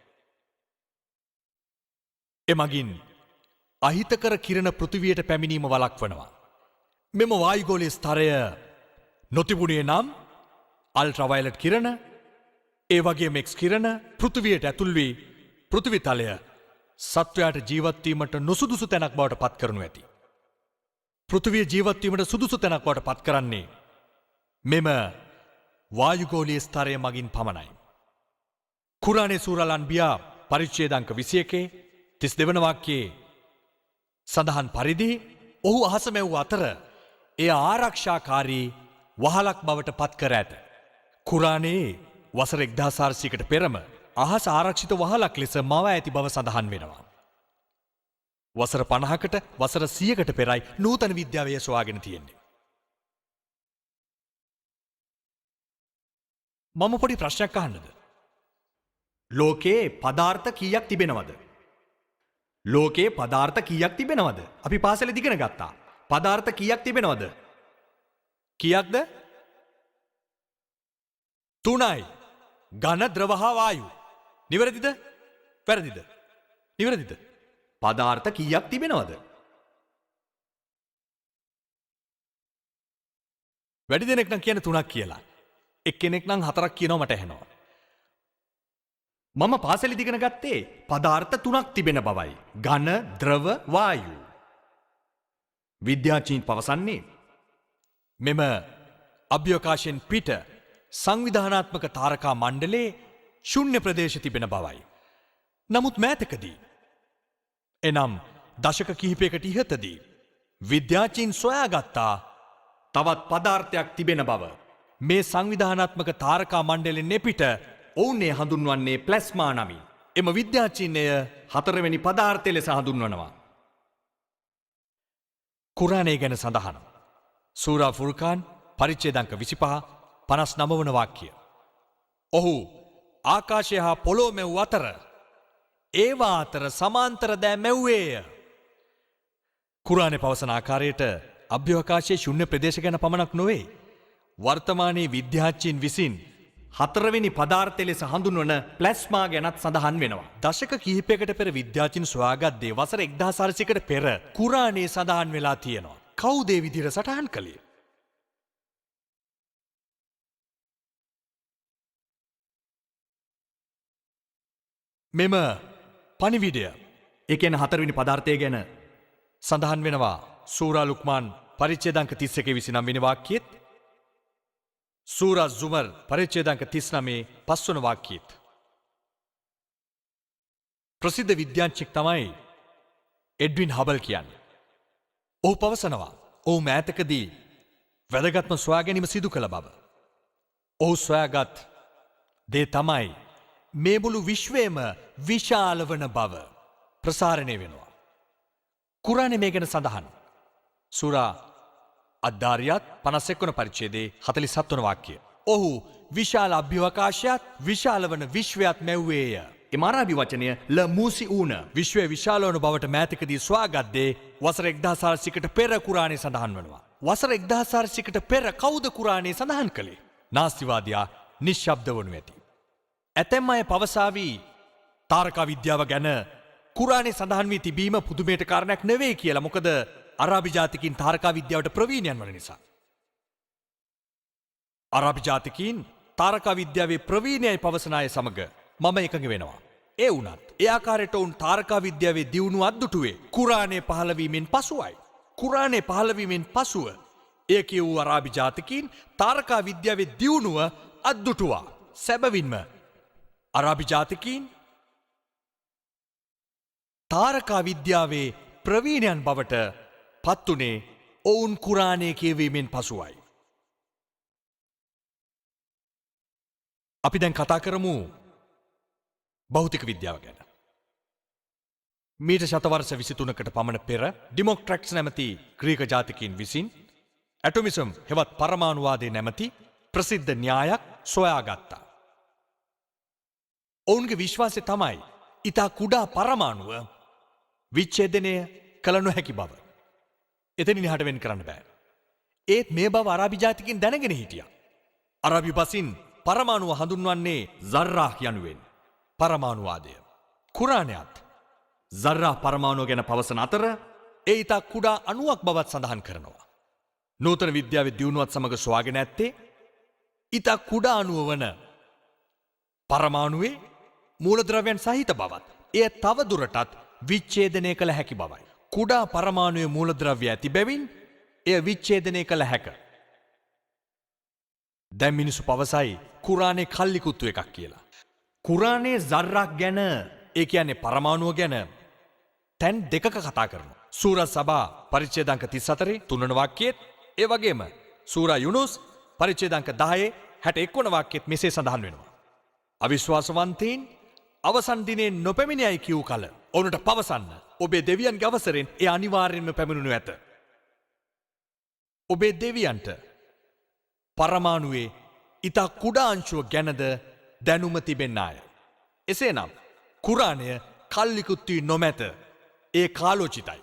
එමගින් අහිතකර කිරණ පෘථිවියට පැමිණීම වළක්වනවා. මෙම වායුගෝලීය ස්තරය නොතිබුණේ නම් අල්ට්‍රාවයලට් කිරණ, ඒ වගේම එක්ස් කිරණ පෘථිවියට ඇතුල් වී පෘථිවි තලය සත්වයාට ජීවත් වීමට නොසුදුසු තැනක් බවට පත් කරනු ඇති. පෘථිවිය ජීවත් වීමට සුදුසු තැනක් බවට පත් කරන්නේ මෙම වායුගෝලීය ස්තරය මගින් පමණයි. කුරානයේ සූරා අල් අන්බියා පරිච්ඡේද අංක 21 32 වන වාක්‍යයේ සඳහන් පරිදි ඔහු අහස මැව් අතර එය ආරක්ෂාකාරී වහලක් බවට පත් කර ඇත. කුරානයේ වසර 1400කට පෙරම අහස ආරක්ෂිත වහලක් ලෙස මව ඇති බව සඳහන් වෙනවා. වසර 50කට වසර 100කට පෙරයි නූතන විද්‍යාව එය සොයාගෙන තියෙන්නේ. මම පොඩි ප්‍රශ්නයක් අහන්නද? ලෝකේ පදාර්ථ කීයක් තිබෙනවද? ලෝකේ පදාර්ථ කීයක් තිබෙනවද? අපි පාසලේ ඉගෙන ගත්තා. පදාර්ථ කීයක් තිබෙනවද? කීයක්ද? 3යි. ඝන, ද්‍රව හා වායු. නිවැරදිද? වැරදිද? නිවැරදිද? පදාර්ථ කීයක් තිබෙනවද? වැඩි දෙනෙක් නම් කියන්නේ 3ක් කියලා. එක්කෙනෙක් නම් 4ක් කියනවා මට ඇහෙනවා. මම පාසලෙදි ඉගෙන ගත්තේ පදාර්ථ 3ක් තිබෙන බවයි. ඝන, ද්‍රව, වායු. විද්‍යාඥයින් පවසන්නේ මෙම අභ්‍යවකාශයෙන් පිට සංවිධානාත්මක තාරකා මණ්ඩලයේ ශුන්‍ය ප්‍රදේශ තිබෙන බවයි. නමුත් මෑතකදී එනම් දශක කිහිපයකට ඉහතදී විද්‍යාඥයින් සොයාගත්තා තවත් පදාර්ථයක් තිබෙන බව. මේ සංවිධානාත්මක තාරකා මණ්ඩලයෙන් එපිට ඔවුන් එය හඳුන්වන්නේ ප්ලාස්මා නමින්. එම විද්‍යාඥයින් එය 4වෙනි පදාර්ථය ලෙස හඳුන්වනවා. කුරානයේ ගැන සඳහන් සූරා ෆුර්කාන් පරිච්ඡේද අංක 25 59 වන වාක්‍යය. ඔහු ආකාශය හා පොළොව මැව් අතර ඒවා අතර සමාන්තර දෑ මැව්වේය. කුරානයේ පවසන ආකාරයට අභ්‍යවකාශයේ ශුන්‍ය ප්‍රදේශ ගැන පමණක් නොවේ. වර්තමානයේ විද්‍යාඥයින් විසින් හතරවෙනි පදාර්ථය ලෙස හඳුන්වන ප්ලැස්මා ගැනත් සඳහන් වෙනවා. දශක කිහිපයකට පෙර විද්‍යාඥයන් සොයාගත් දේ වසර 1400කට පෙර කුරානයේ සඳහන් වෙලා තියෙනවා. කවුද ඒ විදිහට සටහන් කළේ? මෙම පණිවිඩය ඒ කියන්නේ හතරවෙනි පදාර්ථය ගැන සඳහන් වෙනවා සූරා ලුක්මාන් පරිච්ඡේදාංක 31 29 වෙනි වාක්‍යයේත් සූරා සුමර් පරිච්ඡේදාංක 39 5 වන වාක්‍යයේත් ප්‍රසිද්ධ විද්‍යාඥයෙක් තමයි එඩ්වින් හබල් කියන්නේ. ඔහු පවසනවා ඔහු මෑතකදී වැදගත්ම සොයා ගැනීම සිදු කළ බව. ඔහු සොයාගත් දේ තමයි මේ මුළු විශ්වයම විශාල වන බව ප්‍රසාරණය වෙනවා. කුරානයේ මේ ගැන සඳහන්. සූරා අද්දාරියත් 51 වන පරිච්ඡේදයේ 47 වන වාක්‍යය. ඔහු විශාල අභ්‍යවකාශයත් විශාල වන විශ්වයත් මැව්වේය. එම අරාබි වචනය ල මූසිඌන විශ්වය විශාල වන බවට මෑතකදී සොයාගත් දේ වසර 1400කට පෙර කුරානයේ සඳහන් වෙනවා. වසර 1400කට පෙර කවුද කුරානයේ සඳහන් කළේ? නාස්තිවාදියා නිශ්ශබ්ද වනු ඇති. ඇතැම් අය පවසාවි තාරකා විද්‍යාව ගැන කුරානයේ සඳහන් වී තිබීම පුදුමයට කාරණයක් නෙවෙයි කියලා. මොකද අරාබි ජාතිකින් තාරකා විද්‍යාවට ප්‍රවීණයන් වන නිසා. අරාබි ජාතිකින් තාරකා විද්‍යාවේ ප්‍රවීණයයි පවසන අය සමග මම එකඟ වෙනවා. ඒ වුණත් ඒ ආකාරයට ඔවුන් තාරකා විද්‍යාවේ දියුණුව අද්දුටුවේ කුරානයේ පහළවීමෙන් පසුවයි. කුරානයේ පහළවීමෙන් පසුව ඒ කියවූ අරාබි ජාතිකින් තාරකා විද්‍යාවේ දියුණුව අද්දුටුවා. සැබවින්ම අරාබි ජාතිකින් තාරකා විද්‍යාවේ ප්‍රවීණයන් බවට පත්වනේ ඔවුන් කුරානයේ කියවීමෙන් පසුවයි. අපි දැන් කතා කරමු භෞතික විද්‍යාව ගැන. මීට ශතවර්ෂ 23කට පමණ පෙර ඩිමොක්ට්‍රැක්ස් නැමැති ග්‍රීක ජාතිකයින් විසින් ඇටොමිසම් හෙවත් පරමාණුවාදය නැමැති ප්‍රසිද්ධ න්‍යායක් සොයාගත්තා. ඔවුන්ගේ විශ්වාසය තමයි ඉතා කුඩා පරමාණුව විච්ඡේදනය කළ නොහැකි බව. එතනින් එහාට වෙන් කරන්න බෑ. ඒත් මේ බව අරාබි ජාතිකයින් දැනගෙන හිටියා. අරාබි බසින් පරමාණුව හඳුන්වන්නේ සර්රාහ් යනුවෙන්. පරමාණුවාදය. කුරානයත් සර්රාහ් පරමාණුව ගැන පවසන අතර ඒ ඉතා කුඩා අණුවක් බවත් සඳහන් කරනවා. නූතන විද්‍යාවේ දියුණුවත් සමග සොයාගෙන ඇත්තේ ඉතා කුඩා අණුව වන පරමාණුවේ මූලද්‍රව්‍යයන් සහිත බවත් එය තව දුරටත් විච්ඡේදනය කළ හැකි බවයි. කුඩා පරමාණුවේ මූලද්‍රව්‍ය ඇති බැවින් එය විච්ඡේදනය කළ හැක. දැන් මිනිසු පවසයි කුරානයේ කල්ලිකුත්තු එකක් කියලා. කුරානයේ සර්රාහ් ගැන ඒ කියන්නේ පරමාණුව ගැන තැන් දෙකක කතා කරනවා. සූරා සබා පරිච්ඡේදාංක 34 3 වන වාක්‍යයේත් ඒ වගේම සූරා යුනුස් පරිච්ඡේදාංක 10 61 වන වාක්‍යයේත් මෙසේ සඳහන් වෙනවා. අවිශ්වාසවන්තයින් අවසන් දිනේ නොපැමිණියයි කියූ කල ඔවුන්ට පවසන්න ඔබේ දෙවියන්ගේ අවසරෙන් ඒ අනිවාර්යෙන්ම පැමිණෙනු ඇත. ඔබේ දෙවියන්ට පරමාණුවේ ඉතා කුඩා අංශුව ගැනද දැනුම තිබෙන්නාය. එසේනම් කුරානය කල්ලිකුත් වී නොමැත. ඒ කාලෝචිතයි.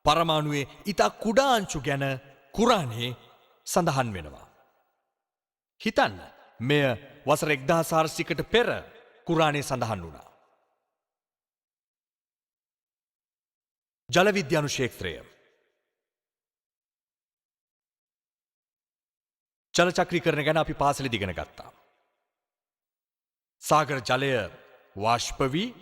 පරමාණුවේ ඉතා කුඩා අංශු ගැන කුරානයේ සඳහන් වෙනවා. හිතන්න මෙය වසර 1400කට පෙර කුරානයේ සඳහන් වුණා. ජල විද්‍යානු ක්ෂේත්‍රය. ජල චක්‍රීකරණය ගැන අපි පාසලේදී ඉගෙන ගත්තා. සාගර ජලය වාෂ්ප වී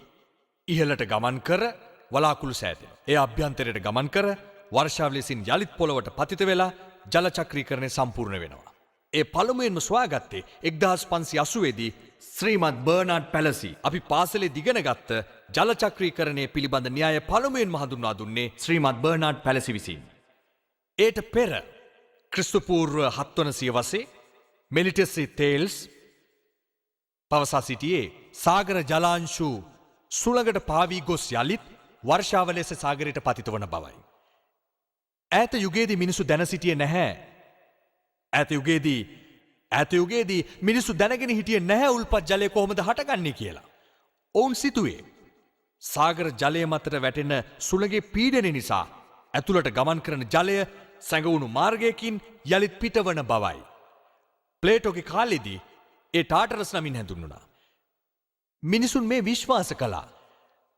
ඉහළට ගමන් කර වලාකුළු සෑදෙනවා. ඒ අභ්‍යන්තරයට ගමන් කර වර්ෂාව ලෙසින් යලිත් පොළවට පතිත වෙලා ජල චක්‍රීකරණය සම්පූර්ණ වෙනවා. ඒ පළමුවෙන්ම සොයාගත්තේ 1580 දී ශ්‍රීමත් බර්නාඩ් පැලසි. අපි පාසලේ ඉගෙන ගත්ත ජල චක්‍රීකරණය පිළිබඳ න්‍යාය පළමුවෙන්ම හඳුන්වා දුන්නේ ශ්‍රීමත් බර්නාඩ් පැලසි විසින්. ඒට පෙර ක්‍රිස්තුපූර්ව 7 වන සියවසේ මෙලිටසි තේල්ස් පවසා සිටියේ සාගර ජලාංශු සුළඟට පාවී ගොස් යලිත් වර්ෂාව ලෙස සාගරයට පතිත වන බවයි. ඈත යුගයේදී මිනිසු දැන සිටියේ නැහැ. ඈත යුගයේදී මිනිසු දැනගෙන හිටියේ නැහැ උල්පත් ජලය කොහොමද හටගන්නේ කියලා. ඔවුන් සිතුවේ සාගර ජලය මතට වැටෙන සුළඟේ පීඩනය නිසා ඇතුළට ගමන් කරන ජලය සැඟවුණු මාර්ගයකින් යළිත් පිටවන බවයි. ප්ලේටෝගේ කාලෙදී ඒ ටාටරස් නමින් හැඳුන්වුණා. මිනිසුන් මේ විශ්වාස කළා.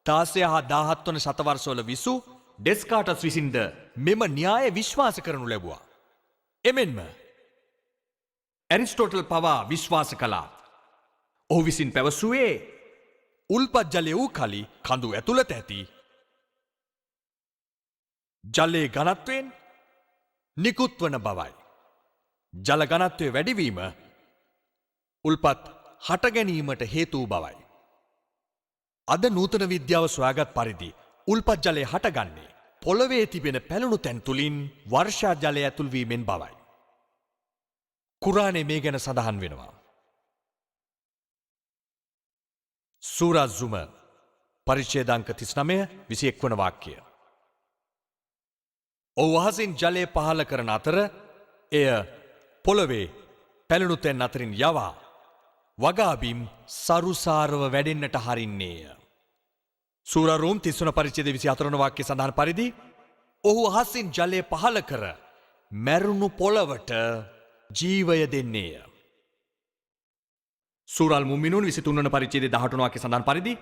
16 හා 17 වන ශතවර්ෂවල විසු ඩෙස්කාටස් විසින්ද මෙම න්‍යාය විශ්වාස කරනු ලැබුවා. එමෙන්ම ඇරිස්ටෝටල් පවා විශ්වාස කළා. ඔහු විසින් පැවසුවේ උල්පත් ජලය වූ කලි කඳු ඇතුළත ඇති ජලයේ ඝනත්වයෙන් නිකුත් වන බවයි. ජල ඝනත්වයේ වැඩිවීම උල්පත් හට ගැනීමට හේතු වූ බවයි. අද නූතන විද්‍යාව සොයාගත් පරිදි උල්පත් ජලය හටගන්නේ පොළවේ තිබෙන පැලුණු තැන් තුලින් වර්ෂා ජලය ඇතුල් වීමෙන් බවයි. කුරානයේ මේ ගැන සඳහන් වෙනවා. සූරා සුම පරිච්ඡේදාංක 39 21 වන වාක්‍යය. ඔහු අහසින් ජලය පහළ කරන අතර එය පොළවේ පැලුණු තැන් අතරින් යවා වගාබිම් සරුසාරව වැඩෙන්නට හරින්නේය. සූරා රෝම් 30 වන පරිච්ඡේදයේ 24 වන වාක්‍යයේ සඳහන් පරිදි ඔහු අහසින් ජලය පහළ කර මැරුණු පොළවට ජීවය දෙන්නේය. සූරා අල් මුමිනූන් 23 වන පරිච්ඡේදයේ 18 වන වාක්‍යයේ සඳහන් පරිදි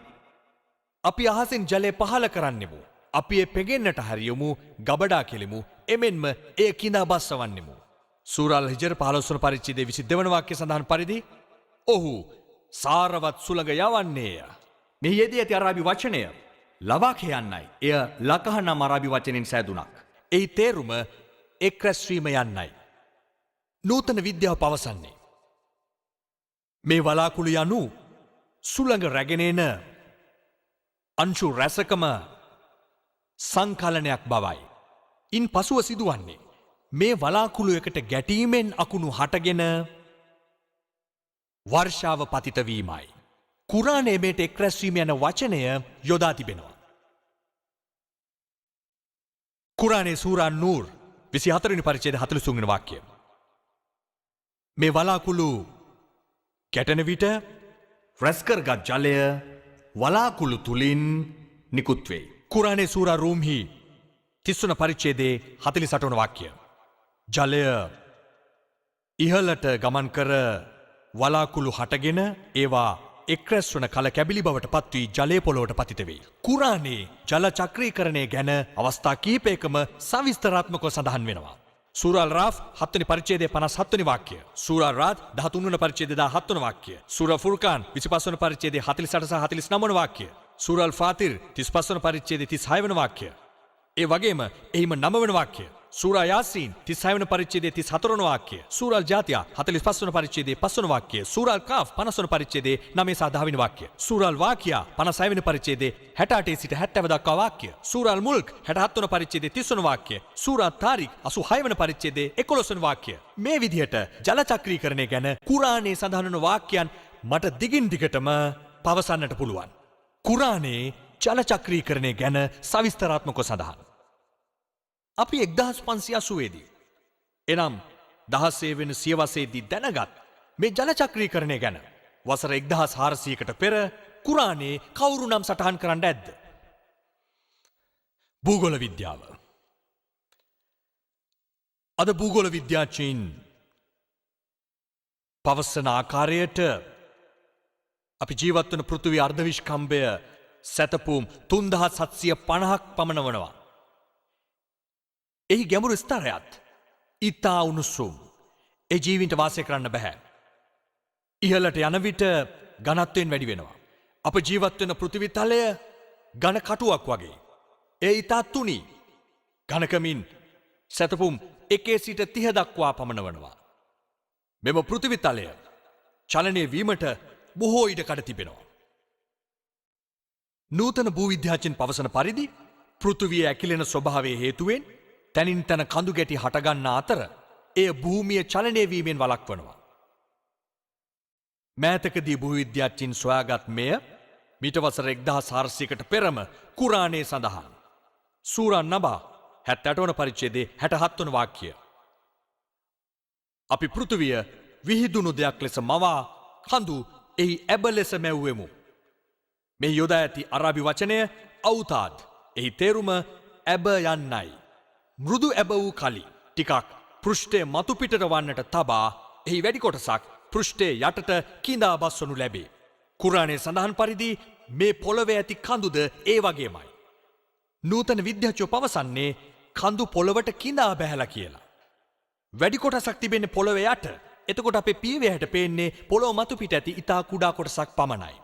අපි අහසින් ජලය පහළ කරන්නෙමු. අපි ඒ පෙගෙන්නට හරියමු, ගබඩා කෙලිමු, එමෙන්ම ඒ කිඳා බස්සවන්නෙමු. සූරා අල් හිජර් 15 වන පරිච්ඡේදයේ 22 වන වාක්‍යයේ සඳහන් පරිදි ඔහු සාරවත් සුළඟ යවන්නේය. මෙහි යෙදී ඇති අරාබි වචනය ලවා කියන්නයි. එය ලකහ නම් අරාබි වචනෙන් සෑදුනක්. එහි තේරුම එක් රැස්වීම යන්නයි. නූතන විද්‍යාව පවසන්නේ මේ වලාකුළු යනු සුළඟ රැගෙන එන අංශු රැසකම සංකලනයක් බවයි. ඉන් පසුව සිදුවන්නේ මේ වලාකුළු එකට ගැටීමෙන් අකුණු හටගෙන වර්ෂාව පතිත වීමයි. කුරානයේ මේට එක් රැස්වීම යන වචනය යොදා තිබෙනවා. කුරානයේ සූරා නූර් 24 වෙනි පරිච්ඡේදය 43 වෙනි වාක්‍යය. මේ වලාකුළු ගැටෙන විට රැස් කරගත් ජලය වලාකුළු තුලින් නිකුත් වේ. කුරානයේ සූරා රූම්හි 30 වන පරිච්ඡේදයේ 48 වන වාක්‍යය. ජලය ඉහළට ගමන් කර වලාකුළු හටගෙන ඒවා එක්රැස් වන කල කැබිලි බවට පත්වී ජලය පොළොවට පතිත වේ. කුරානයේ ජල චක්‍රීකරණය ගැන අවස්ථා කීපයකම සවිස්තරාත්මකව සඳහන් වෙනවා. සූරා අල් රාෆ් 7 වෙනි පරිච්ඡේදයේ 57 වෙනි වාක්‍යය. සූරා රාද් 13 වෙනි පරිච්ඡේදයේ 17 වෙනි වාක්‍යය. සූරා ෆුර්කාන් 25 වෙනි පරිච්ඡේදයේ 48 සහ 49 වෙනි වාක්‍යය. සූරා අල් ෆාතිර් 35 වෙනි පරිච්ඡේදයේ 36 වෙනි වාක්‍යය. ඒ වගේම එහිම 9 වෙනි වාක්‍යය. සූරා යාසීන් 36 වෙනි පරිච්ඡේදයේ 34 වෙනි වාක්‍යය. සූරා අල් ජාතියා 45 වෙනි පරිච්ඡේදයේ 5 වෙනි වාක්‍යය. සූරා අල් කාෆ් 50 වෙනි පරිච්ඡේදයේ 9 සහ 10 වෙනි වාක්‍යය. සූරා අල් වාකියා 56 වෙනි පරිච්ඡේදයේ 68 සිට 70 දක්වා වාක්‍ය. සූරා අල් මුල්ක් 67 වෙනි පරිච්ඡේදයේ 30 වෙනි වාක්‍යය. සූරා තාරික් 86 වෙනි පරිච්ඡේදයේ 11 වෙනි වාක්‍යය. මේ විදිහට ජල චක්‍රීකරණය ගැන කුරානයේ සඳහන් වන වාක්‍යයන් මට දිගින් දිගටම පවසන්නට පුළුවන්. කුරානයේ ජල චක්‍රීකරණය ගැන සවිස්තරාත්මකව සඳහන්. අපි 1580 දී එනම් 16 වෙනි සියවසේදී දැනගත් මේ ජල චක්‍රීකරණය ගැන වසර 1400කට පෙර කුරානයේ කවුරු නම් සටහන් කරන්න ඇද්ද? භූගෝල විද්‍යාව. අද භූගෝල විද්‍යාඥයින් පවසන ආකාරයට අපි ජීවත් වන පෘථිවි අර්ධවිශ්කම්භය සැතපුම් 3750ක් පමණ වනවා. එහි ගැඹුරු ස්තරයත් ඉතා උණුසුම්. ඒ ජීවින්ට වාසය කරන්න බැහැ. ඉහළට යන විට ඝනත්වයෙන් වැඩි වෙනවා. අප ජීවත් වෙන පෘථිවි තලය ඝන කටුවක් වගේ. ඒ ඉතා තුනී. ඝනකමින් සැතපුම් 1 සිට 30 දක්වා පමණ වනවා. මෙම පෘථිවි තලය චලනය වීමට බොහෝ ඉඩකඩ තිබෙනවා. නූතන භූවිද්‍යාඥයන් පවසන පරිදි පෘථිවිය ඇකිලෙන ස්වභාවයේ හේතුවෙන් තැනින් තැන කඳු ගැටි හටගන්නා අතර එය භූමිය චලනය වීමෙන් වළක්වනවා. මෑතකදී භූවිද්‍යාඥයින් සොයාගත් මෙය මීට වසර 1400කට පෙරම කුරානයේ සඳහන්. සූරා නබා 78 වන පරිච්ඡේදයේ 67 වන වාක්‍යය. අපි පෘථිවිය විහිදුණු දෙයක් ලෙස මවා කඳු එහි ඇබ ලෙස මැව්වෙමු. මේ යොදා ඇති අරාබි වචනය අවුතාද්. එහි තේරුම ඇබ යන්නයි. මෘදු ඇබ වූ කලි ටිකක් පෘෂ්ඨය මතු පිටට වන්නට තබා එහි වැඩි කොටසක් පෘෂ්ඨයේ යටට කිඳා බස්වනු ලැබේ. කුරාණයේ සඳහන් පරිදි මේ පොළවේ ඇති කඳුද ඒ වගේමයි. නූතන විද්‍යාඥයෝ පවසන්නේ කඳු පොළවට කිඳා බැහැලා කියලා. වැඩි කොටසක් තිබෙන්නේ පොළවේ යට. එතකොට අපේ පියවැයට පේන්නේ පොළොව මතු පිට ඇති ඉතා කුඩා කොටසක් පමණයි.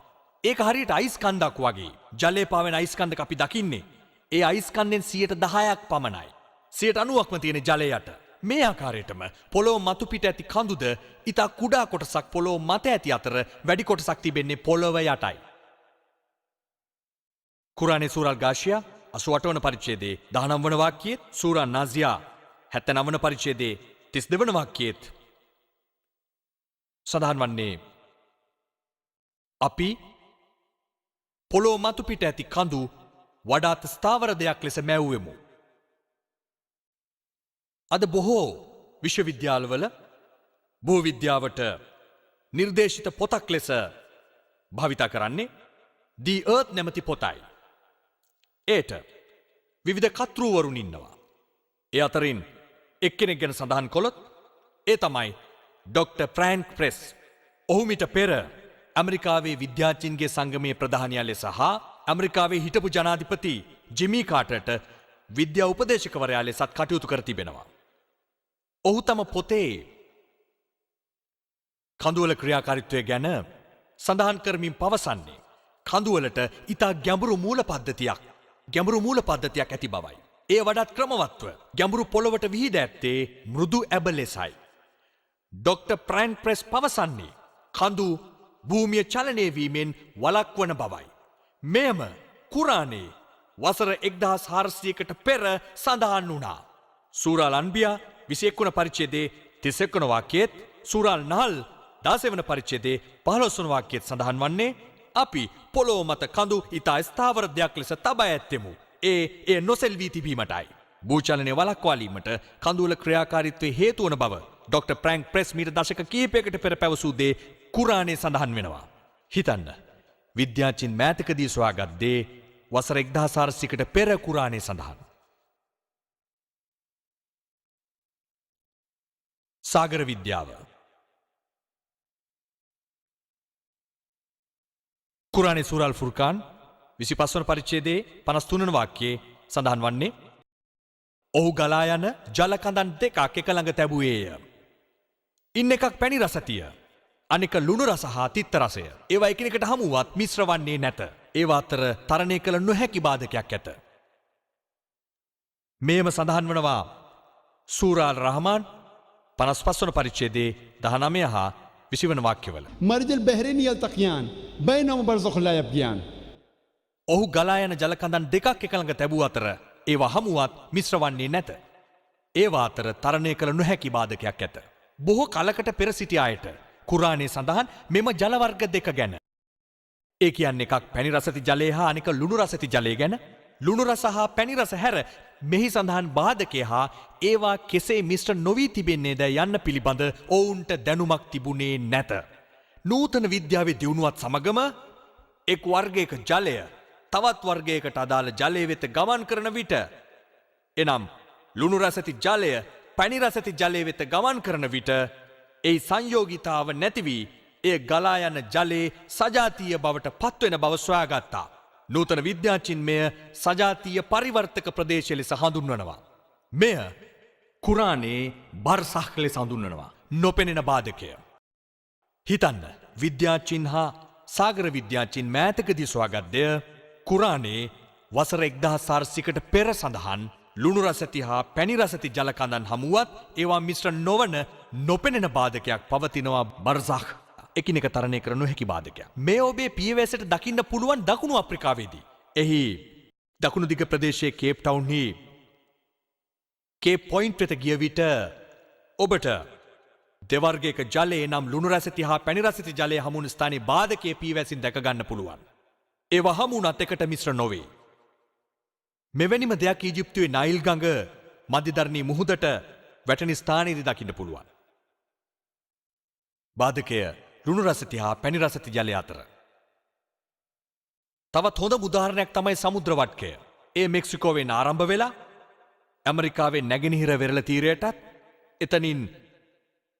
ඒක හරියට අයිස් කන්දක් වගේ. ජලයේ පාවෙන අයිස් කන්දක අපි දකින්නේ. ඒ අයිස් කන්දෙන් 10% පමණයි. 90%ක්ම තියෙන ජලය යට. මේ ආකාරයටම පොළොව මතු පිට ඇති කඳුද ඉතා කුඩා කොටසක් පොළොව මත ඇති අතර වැඩි කොටසක් තිබෙන්නේ පොළොව යටයි. කුරානේ සූරා අල්-ගාෂියා 88 වන පරිච්ඡේදයේ 19 වන වාක්‍යයේත් සූරා නාසියා 79 වන පරිච්ඡේදයේ 32 වන වාක්‍යයේත් සඳහන් වන්නේ අපි පොළොව මතු පිට ඇති කඳු වඩාත් ස්ථාවර දෙයක් ලෙස මැව්වෙමු. අද බොහෝ විශ්වවිද්‍යාලවල භූවිද්‍යාවට නිර්දේශිත පොතක් ලෙස භාවිත කරන්නේ The Earth නැමැති පොතයි. ඒට විවිධ කර්තෘවරුන් ඉන්නවා. ඒ අතරින් එක්කෙනෙක් ගැන සඳහන් කළොත් ඒ තමයි ඩොක්ටර් ෆ්‍රැන්ක් ප්‍රෙස්. ඔහු මිට පෙර ඇමරිකාවේ විද්‍යාඥයින්ගේ සංගමයේ ප්‍රධානියා ලෙස හා ඇමරිකාවේ හිටපු ජනාධිපති ජිමි කාටර්ට විද්‍යා උපදේශකවරයා ලෙසත් කටයුතු කර තිබෙනවා. ඔහු තම පොතේ කඳුවල ක්‍රියාකාරීත්වය ගැන සඳහන් කරමින් පවසන්නේ කඳුවලට ඉතා ගැඹුරු මූල පද්ධතියක් ඇති බවයි. ඒ වඩාත් ක්‍රමවත්ව ගැඹුරු පොළොවට විහිද ඇත්තේ මෘදු ඇබ ලෙසයි. ඩොක්ටර් ප්‍රෑන්ක් ප්‍රෙස් පවසන්නේ කඳු භූමිය චලනය වීමෙන් වළක්වන බවයි. මෙයම කුරානේ වසර 1400කට පෙර සඳහන් වුණා. සූරා අල්-අන්බියා 21 වන පරිච්ඡේදයේ 31 වන වාක්‍යයේත් සූරා අල්-නහල් 16 වන පරිච්ඡේදයේ 15 වන වාක්‍යයේත් සඳහන් වන්නේ අපි පොළොව මත කඳු ඉතා ස්ථාවර දෙයක් ලෙස තබා ඇත්තෙමු. ඒ නොසෙල්වී තිබීමටයි. භූචලනය වළක්වාලීමට කඳුවල ක්‍රියාකාරීත්වයේ හේතු වන බව ඩොක්ටර් ප්‍රෑන්ක් ප්‍රෙස් මීට දශක කිහිපයකට පෙර පැවසූ දේ කුරානේ සඳහන් වෙනවා. හිතන්න. විද්‍යාඥයින් මෑතකදී සොයාගත් දේ වසර 1400කට පෙර කුරානේ සඳහන්. සාගර විද්‍යාව. කුරානේ සූරා අල්-ෆුර්කාන් 25 වන පරිච්ඡේදයේ 53 වන වාක්‍යයේ සඳහන් වන්නේ ඔහු ගලා යන ජල කඳන් දෙකක් එක ළඟ තැබුවේය. ඉන් එකක් පැණි රසතිය, අනෙක ලුණු රස හා තිත්ත රසය. ඒවා එකිනෙකට හමුවත් මිශ්‍ර වන්නේ නැත. ඒවා අතර තරණය කළ නොහැකි බාධකයක් ඇත. මේම සඳහන් වනවා සූරා අල්-රහ්මාන් 55 වන පරිච්ඡේදයේ 19 හා 20 වන වාක්‍යවල. مرج البحرين يلتقيان بينهما برزخ لا يبغيان. ඔහු ගලා යන ජල කඳන් දෙකක් එක ළඟ තැබූ අතර ඒවා හමුවත් මිශ්‍ර වන්නේ නැත. ඒවා අතර තරණය කළ නොහැකි බාධකයක් ඇත. බොහෝ කලකට පෙර සිටි අයට කුරානේ සඳහන් මෙම ජල වර්ග දෙක ගැන. ඒ කියන්නේ එකක් පැණි රසති ජලය හා අනෙක ලුණු රසති ජලය ගැන. ලුණු රස හා පැණි රස හැර මෙහි සඳහන් බාධකය හා ඒවා කෙසේ මිශ්‍ර නොවී තිබෙන්නේද යන්න පිළිබඳ ඔවුන්ට දැනුමක් තිබුණේ නැත. නූතන විද්‍යාවේ දියුණුවත් සමගම එක් වර්ගයක ජලය තවත් වර්ගයකට අදාළ ජලය වෙත ගමන් කරන විට, එනම් ලුණු රසති ජලය පැණි රසති ජලය වෙත ගමන් කරන විට ඒ සංයෝගිතාව නැති වී එය ගලා යන ජලයේ සජාතීය බවට පත්වෙන බව සොයාගත්තා. නූතන විද්‍යාඥයින් මෙය සජාතීය පරිවර්තක ප්‍රදේශය ලෙස හඳුන්වනවා. මෙය කුරානේ බර්සහ් ලෙස හඳුන්වනවා. නොපෙනෙන බාධකය. හිතන්න, විද්‍යාඥයින් හා සාගර විද්‍යාඥයින් මෑතකදී සොයාගත් දෙය කුරානේ වසර 1400කට පෙර සඳහන් ලුණු රසති හා පැණි රසති ජල කඳන් හමුවත් ඒවා මිශ්‍ර නොවන නොපෙනෙන බාධකයක් පවතිනවා. බර්සහ් එකිනෙක තරණය කර නොහැකි බාධකයක්. මේ ඔබේ පියවැසට දකින්න පුළුවන් දකුණු අප්‍රිකාවේදී. එහි දකුණු දිග ප්‍රදේශයේ කේප් ටවුන්හි කේප් පොයින්ට් වෙත ගිය විට ඔබට දෙවර්ගයක ජලයේ නම් ලුණු රසති හා පැණි රසති ජලය හමුවන ස්ථානයේ බාධකයේ පියවැසින් දැක ගන්න පුළුවන්. ඒවා හමුුණත් එකට මිශ්‍ර නොවේ. මෙවැනිම දෙයක් ඊජිප්තුවේ නයිල් ගඟ මධ්‍යධරණී මුහුදට වැටෙන ස්ථානයේදී දකින්න පුළුවන්. බාධකය ලුණු රසති හා පැණි රසති ජලය අතර. තවත් හොඳ උදාහරණයක් තමයි සමුද්‍ර වටකය. ඒ මෙක්සිකෝවෙන් ආරම්භ වෙලා ඇමරිකාවේ නැගෙනහිර වෙරළ තීරයටත් එතනින්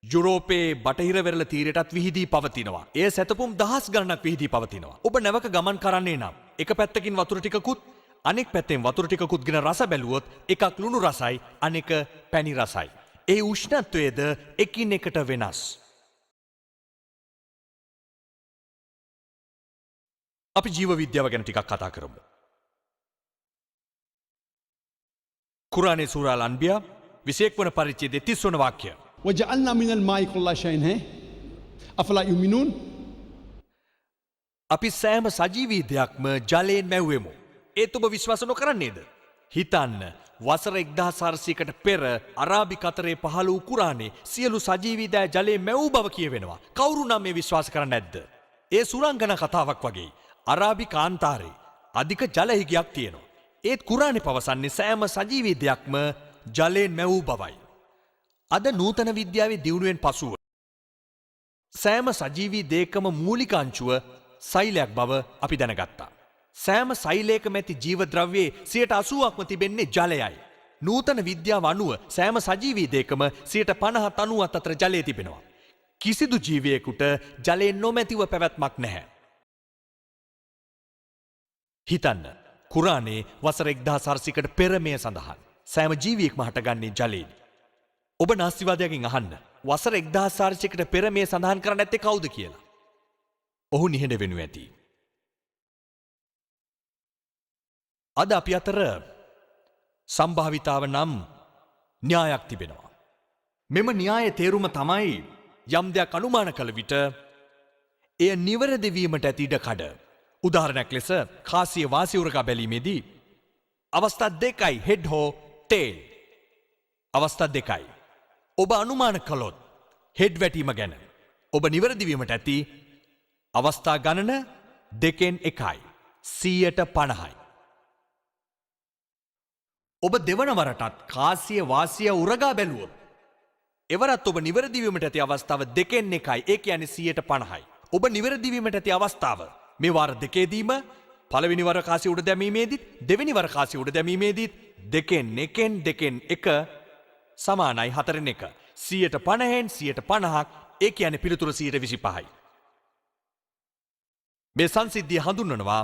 යුරෝපයේ බටහිර වෙරළ තීරයටත් විහිදී පවතිනවා. එය සැතපුම් දහස් ගණනක් විහිදී පවතිනවා. ඔබ නැවක ගමන් කරන්නේ නම් එක පැත්තකින් වතුර ටිකකුත් අනෙක් පැත්තෙන් වතුර ටිකකුත් ගෙන රස බැලුවොත් එකක් ලුණු රසයි අනෙක පැණි රසයි. ඒ උෂ්ණත්වයේද එකින් එකට වෙනස්. අපි ජීව විද්‍යාව ගැන ටිකක් කතා කරමු. කුරානයේ සූරා අල් අන්බියා 21 වන පරිච්ඡේදයේ 30 වන වාක්‍යය. وجعلنا من الماء كل شيء هي أفلا يؤمنون අපි සෑම සජීවී දෙයක්ම ජලයෙන් මැව්වෙමු. ඒත් ඔබ විශ්වාස නොකරන්නේද? හිතන්න වසර 1400කට පෙර අරාබි කතරේ පහළ වූ කුරානයේ සියලු සජීවී දෑ ජලයෙන් මැවූ බව කියවෙනවා. කවුරු නම් මේ විශ්වාස කරන්නේ නැද්ද? ඒ සුරංගනා කතාවක් වගේ. අරාබි කාන්තාරේ අධික ජල හිගයක් තියෙනවා. ඒත් කුරානයේ පවසන්නේ සෑම සජීවී දෙයක්ම ජලයෙන් මැවූ බවයි. අද නූතන විද්‍යාවේ දියුණුවෙන් පසුව සෑම සජීවී දෙයකම මූලික අංශුව සෛලයක් බව අපි දැනගත්තා. සෑම සෛලයකම ඇති ජීවද්‍රව්‍යයේ 80%ක්ම තිබෙන්නේ ජලයයි. නූතන විද්‍යාව අනුව සෑම සජීවී දෙයකම 50-90 අතර ජලය තිබෙනවා. කිසිදු ජීවියෙකුට ජලයෙන් නොමැතිව පැවැත්මක් නැහැ. හිතන්න කුරානයේ වසර 1400කට පෙර මෙය සඳහන්. සෑම ජීවියෙක්ම හටගන්නේ ජලයෙන්. ඔබ නාස්තිවාදයකින් අහන්න වසර 1400කට පෙර මේ සඳහන් කරන්නේ නැත්තේ කවුද කියලා. ඔහු නිහඬ වෙනු ඇති. අද අපි අතර සම්භාවිතාව නම් න්‍යායක් තිබෙනවා. මෙම න්‍යායේ තේරුම තමයි යම් දෙයක් අනුමාන කළ විට එය නිවැරදි වීමට ඇති ඉඩකඩ. උදාහරණයක් ලෙස කාසිය වාසිය උරගා බැලීමේදී අවස්ථා දෙකයි හෙඩ් හෝ ටේල්. අවස්ථා දෙකයි. ඔබ අනුමාන කළොත් හෙඩ් වැටීම ගැන ඔබ නිවැරදි වීමට ඇති අවස්ථා ගණන දෙකෙන් එකයි 150යි. ඔබ දෙවන වරටත් කාසිය වාසිය උරගා බැලුවොත් එවරත් ඔබ නිවැරදි වීමට ඇති අවස්ථාව දෙකෙන් එකයි. ඒ කියන්නේ 150යි. ඔබ නිවැරදි වීමට ඇති අවස්ථාව මේ වාර දෙකේදීම පළවෙනි වර කාසිය උඩ දැමීමේදීත් දෙවෙනි වර කාසිය උඩ දැමීමේදීත් දෙකෙන් එක සමානයි 4න් 1. 150න් 150ක් ඒ කියන්නේ පිළිතුර 125යි. මේ සංසිද්ධිය හඳුන්වනවා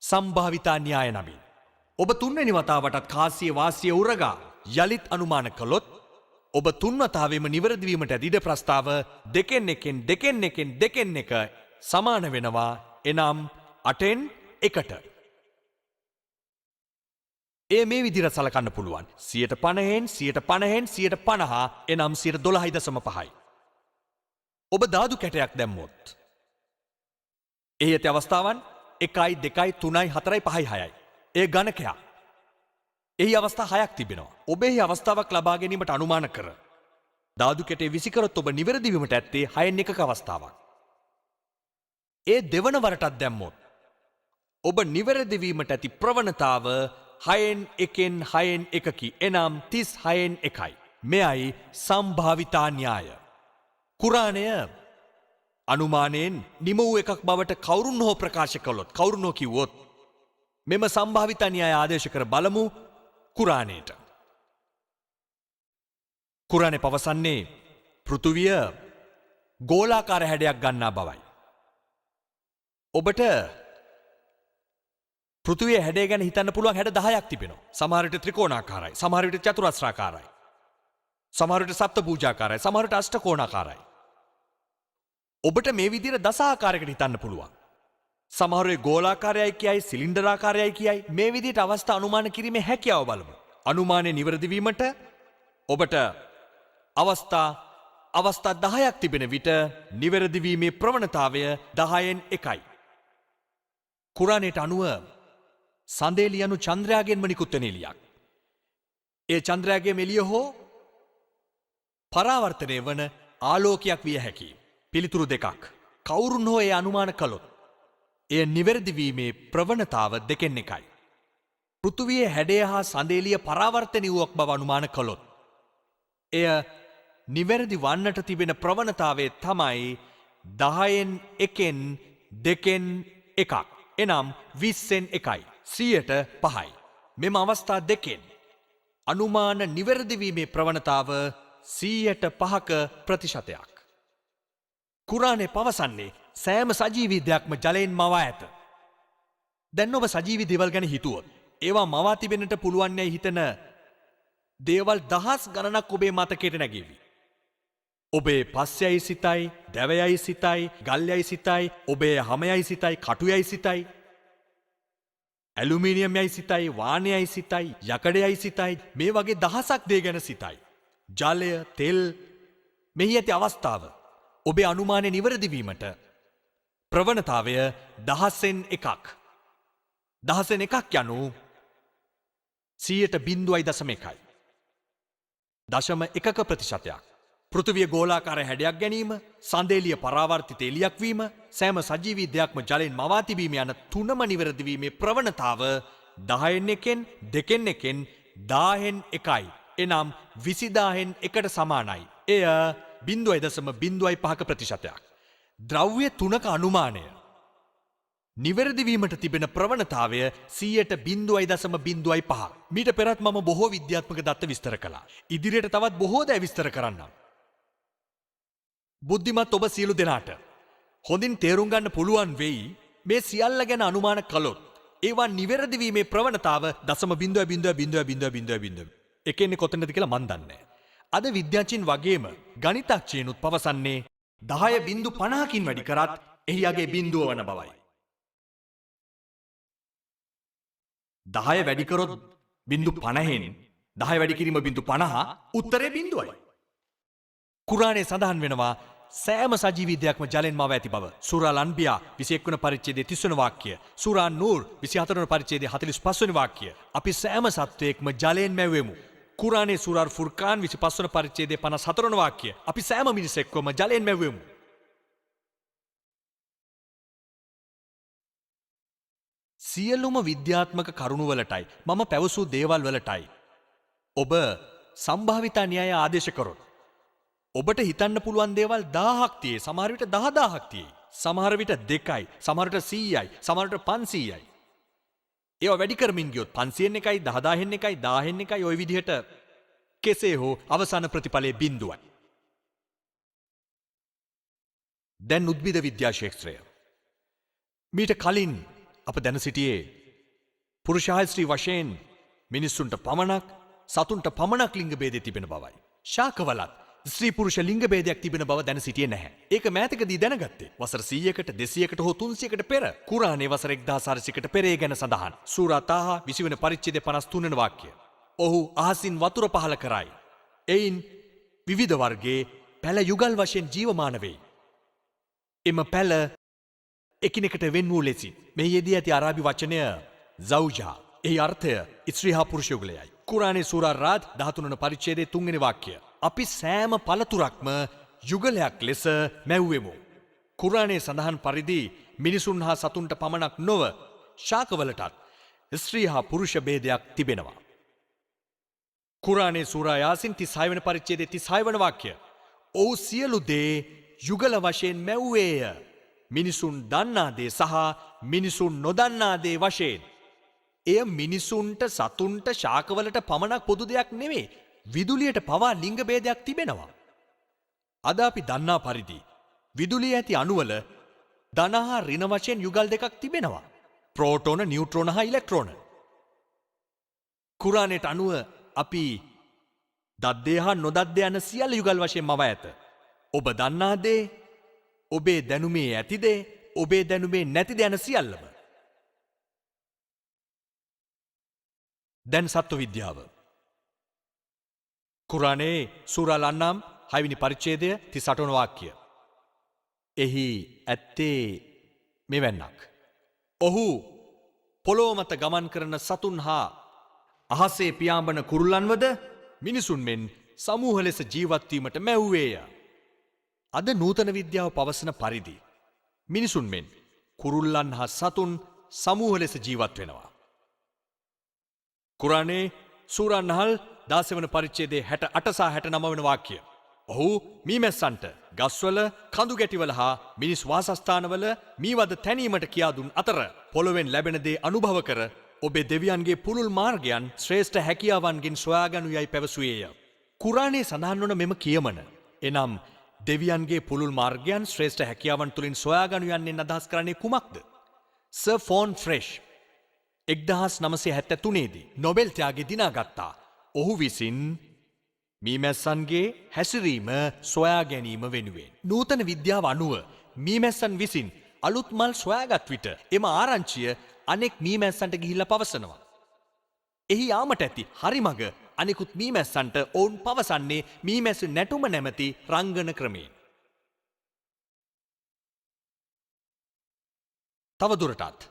සම්භාවිතා න්‍යාය නමින්. ඔබ තුන්වෙනි වතාවටත් කාසිය වාසිය උරගා යලිත් අනුමාන කළොත් ඔබ තුන් වතාවෙම නිවැරදි වීමට ඇති ඉඩ ප්‍රස්තාව දෙකෙන් එක සමාන වෙනවා. එනම් 8න් 1ට. ඒ මේ විදිහට සලකන්න පුළුවන්. 50න් 150 එනම් 12.5යි. ඔබ දාදු කැටයක් දැම්මොත් එහි ඇති අවස්ථාවන් 1යි 2යි 3යි 4යි 5යි 6යි. ඒ ගණකයක්. එහි අවස්ථා 6ක් තිබෙනවා. ඔබ එහි අවස්ථාවක් ලබා ගැනීමට අනුමාන කර දාදු කැටේ විසිකරොත් ඔබ නිවැරදි වීමට ඇත්තේ 6න් 1ක අවස්ථාවක්. ඒ දෙවන වරටත් දැම්මොත් ඔබ නිවැරදි වීමට ඇති ප්‍රවණතාව 6න් 1කි. එනම් 36න් 1යි. මෙයයි සම්භාවිතා න්‍යාය. කුරානය අනුමානයෙන් නිම වූ එකක් බවට කවුරුන් හෝ ප්‍රකාශ කළොත් කවුරුන් හෝ කිව්වොත් මෙම සම්භාවිතා න්‍යාය ආදේශ කර බලමු කුරානයට. කුරානයේ පවසන්නේ පෘථුවිය ගෝලාකාර හැඩයක් ගන්නා බවයි. ඔබට පෘථුවියේ හැඩය ගැන හිතන්න පුළුවන් හැඩ 10ක් තිබෙනවා. සමහර විට ත්‍රිකෝණාකාරයි, සමහර විට චතුරස්‍රාකාරයි, සමහර විට සප්තභුජාකාරයි, සමහර විට අෂ්ටකෝණාකාරයි. ඔබට මේ විදිහට දස ආකාරයකට හිතන්න පුළුවන්. සමහරේ ගෝලාකාරයයි කියයි, සිලින්ඩරාකාරයයි කියයි. මේ විදිහට අවස්ථා අනුමාන කිරීමේ හැකියාව බලමු. අනුමානයේ නිවැරදි වීමට ඔබට අවස්ථා 10ක් තිබෙන විට නිවැරදි වීමේ ප්‍රවණතාවය 10න් 1යි. කුරානයට අනුව සඳේලි යනු චන්ද්‍රයාගෙන්ම නිකුත් වෙන එළියක්. ඒ චන්ද්‍රයාගේ එළිය හෝ පරාවර්තනය වන ආලෝකයක් විය හැකියි. පිළිතුරු දෙකක්. කවුරුන් හෝ ඒ අනුමාන කළොත් එය නිවැරදි වීමේ ප්‍රවණතාව 2න් 1යි. පෘථුවියේ හැඩය හා සඳේලිය පරාවර්තනය වූවක් බව අනුමාන කළොත් එය නිවැරදි වන්නට තිබෙන ප්‍රවණතාවය තමයි 10න් 2න් 1ක්. එනම් 20න් 1යි. 100ට 5යි. මෙම අවස්ථා දෙකෙන් අනුමාන නිවැරදි වීමේ ප්‍රවණතාව 5% ප්‍රතිශතයක්. කුරානය පවසන්නේ සෑම සජීවී දෙයක්ම ජලයෙන් මවා ඇත. දැන් ඔබ සජීවී දේවල් ගැන හිතුවොත් ඒවා මවා තිබෙන්නට පුළුවන් යයි හිතන දේවල් දහස් ගණනක් ඔබේ මතකයට නැගෙවි. ඔබේ පස්සයයි සිතයි, දැවයයි සිතයි, ගල්යයි සිතයි, ඔබේ හමයයි සිතයි, කටුයයි සිතයි, ඇලුමිනියම්යයි සිතයි, වානයයි සිතයි, යකඩයයි සිතයි, මේ වගේ දහසක් දේ ගැන සිතයි. ජලය, තෙල්, මෙහි ඇති අවස්ථාව ඔබේ අනුමානය නිවැරදි වීමට ප්‍රවණතාවය 1000න් 1ක්. 1000න් 1ක් යනු 0.1යි. 0.1%. පෘථිවිය ගෝලාකාර හැඩයක් ගැනීම, සඳේලිය පරාවර්තිත එළියක් වීම, සෑම සජීවී දෙයක්ම ජලයෙන් මවා තිබීම යන තුනම නිවැරදි වීමේ ප්‍රවණතාව 10න් 1න් 2න් 1න් 1000න් 1යි. එනම් 20000න් 1ට සමානයි. එය 0.05%. ද්‍රව්‍ය තුනක අනුමානය නිවැරදි වීමට තිබෙන ප්‍රවණතාවය 0.05%. මීට පෙරත් මම බොහෝ විද්‍යාත්මක දත්ත විස්තර කළා. ඉදිරියට තවත් බොහෝ දෑ විස්තර කරන්නම්. බුද්ධිමත් ඔබ සියලු දෙනාට හොඳින් තේරුම් ගන්න පුළුවන් වෙයි මේ සියල්ල ගැන අනුමාන කළොත් ඒවා නිවැරදි වීමේ ප්‍රවණතාව 0.0000. එකෙන්නේ කොතනද කියලා මන් දන්නේ නැහැ. අද විද්‍යාඥයින් වගේම ගණිතඥයිනුත් පවසන්නේ 10.50කින් වැඩි කරත් එහි යගේ බිඳුව වන බවයි. 10 වැඩි කරොත් 0.50න් 10 වැඩි කිරීම 0.50 උත්තරේ බිඳුවයි. කුරානයේ සඳහන් වෙනවා සෑම සජීවී දෙයක්ම ජලයෙන් මව ඇති බව. සූරා අල්-අන්බියා 21 වන පරිච්ඡේදයේ 30 වන වාක්‍යය. සූරා අන්-නූර් 24 වන පරිච්ඡේදයේ 45 වන වාක්‍යය. අපි සෑම සත්වයක්ම ජලයෙන් මැවෙමු. කුරානයේ සූරා අල්-ෆුර්කාන් 25 වන පරිච්ඡේදයේ 54 වන වාක්‍යය. අපි සෑම මිනිසෙක්වම ජලයෙන් මැවෙමු. සියලුම විද්‍යාත්මක කරුණු වලටයි මම පැවසූ දේවල් වලටයි ඔබ සම්භාවිතා න්‍යාය ආදේශ කරොත් ඔබට හිතන්න පුළුවන් දේවල් 1000ක් තියෙයි, සමහර විට 10000ක් තියෙයි, සමහර විට 2යි, සමහර විට 100යි, සමහර විට 500යි. ඒවා වැඩි කරමින් ගියොත් 500න් 1යි, 10000න් 1යි, 1000න් 1යි ওই විදිහට කෙසේ හෝ අවසාන ප්‍රතිඵලයේ බිඳුවයි. දැන් උද්භිද විද්‍යා ශාස්ත්‍රය. මීට කලින් අප දැන සිටියේ පුරුෂ ස්ත්‍රී වශයෙන් මිනිස්සුන්ට පමණක්, සතුන්ට පමණක් ලිංග භේදය තිබෙන බවයි. ශාකවලත් ස්ත්‍රී පුරුෂ ලිංග භේදයක් තිබෙන බව දැන සිටියේ නැහැ. ඒක මෑතකදී දැනගත්තේ වසර 100කට 200කට හෝ 300කට පෙර. කුරානයේ වසර 1400කට පෙර ඒ ගැන සඳහන්. සූරා තාහා 20 වෙනි පරිච්ඡේදයේ 53 වෙනි වාක්‍යය. ඔහු අහසින් වතුර පහල කරයි. එයින් විවිධ වර්ගයේ පැල යුගල් වශයෙන් ජීවමාන වෙයි. එම පැල එකිනෙකට වෙන් වූ ලෙසින් මෙහි යෙදී ඇති අරාබි වචනය සෞජා. එහි අර්ථය ස්ත්‍රී හා පුරුෂ යුගලයයි. කුරානයේ සූරා රාද් 13 වන පරිච්ඡේදයේ 3 වෙනි වාක්‍යය. අපි සෑම පළතුරක්ම යුගලයක් ලෙස මැව්වෙමු. කුරානයේ සඳහන් පරිදි මිනිසුන් හා සතුන්ට පමණක් නොව ශාකවලටත් ස්ත්‍රී හා පුරුෂ භේදයක් තිබෙනවා. කුරානයේ සූරා යාසින් 36 වෙනි පරිච්ඡේදයේ 36 වන වාක්‍යය. ඔහු සියලු දේ යුගල වශයෙන් මැව්වේය. මිනිසුන් දන්නා දේ සහ මිනිසුන් නොදන්නා දේ වශයෙන්. එය මිනිසුන්ට, සතුන්ට, ශාකවලට පමණක් පොදු දෙයක් නෙවෙයි. විදුලියට පවා ලිංග භේදයක් තිබෙනවා. අද අපි දන්නා පරිදි විදුලියේ ඇති අණුවල ධන හා ඍණ වශයෙන් යුගල් දෙකක් තිබෙනවා. ප්‍රෝටෝන, නියුට්‍රෝන හා ඉලෙක්ට්‍රෝන. කුරානයට අනුව අපි දත් දේ හා නොදත් දේ යන සියලු යුගල් වශයෙන් මව ඇත. ඔබ දන්නා දේ, ඔබේ දැනුමේ ඇති දේ, ඔබේ දැනුමේ නැති දේ යන සියල්ලම. දැන් සත්ව විද්‍යාව. කුරානයේ සූරා අල්-අන්ආම් 6 වෙනි පරිච්ඡේදය 38 වන වාක්‍යය. එහි ඇත්තේ මෙවැන්නක්. ඔහු පොළොව මත ගමන් කරන සතුන් හා අහසේ පියාඹන කුරුල්ලන්වද මිනිසුන් මෙන් සමූහ ලෙස ජීවත් වීමට මැව්වේය. අද නූතන විද්‍යාව පවසන පරිදි මිනිසුන් මෙන් කුරුල්ලන් හා සතුන් සමූහ ලෙස ජීවත් වෙනවා. කුරානයේ සූරා නහල් 16 වන පරිච්ඡේදයේ 68 සහ 69 වන වාක්‍යය. ඔහු මීමැස්සන්ට ගස්වල, කඳු ගැටිවල හා මිනිස් වාසස්ථානවල මීවද තැනීමට කියා දුන් අතර පොළොවෙන් ලැබෙන දේ අනුභව කර ඔබේ දෙවියන්ගේ පුළුල් මාර්ගයන් ශ්‍රේෂ්ඨ හැකියාවන්ගෙන් සොයාගනු යයි පැවසුවේය. කුරාණයේ සඳහන් වන මෙම කියමන එනම් දෙවියන්ගේ පුළුල් මාර්ගයන් ශ්‍රේෂ්ඨ හැකියාවන් තුළින් සොයාගනු යන්නේ අදහස් කරන්නේ කුමක්ද? සර් ෆෝන් ෆ්‍රෙෂ් 1973 දී නොබෙල් ත්‍යාගය දිනාගත්තා. ඔහු විසින් මීමැස්සන්ගේ හැසිරීම සොයා ගැනීම වෙනුවෙන්. නූතන විද්‍යාව අනුව මීමැස්සන් විසින් අලුත් මල් සොයාගත් විට එම ආරංචිය අනෙක් මීමැස්සන්ට ගිහිල්ලා පවසනවා. එහි යාමට ඇති හරි මග අනිකුත් මීමැස්සන්ට ඔවුන් පවසන්නේ මීමැස්සු නැටුම නැමැති රංගන ක්‍රමයෙන්. තවදුරටත්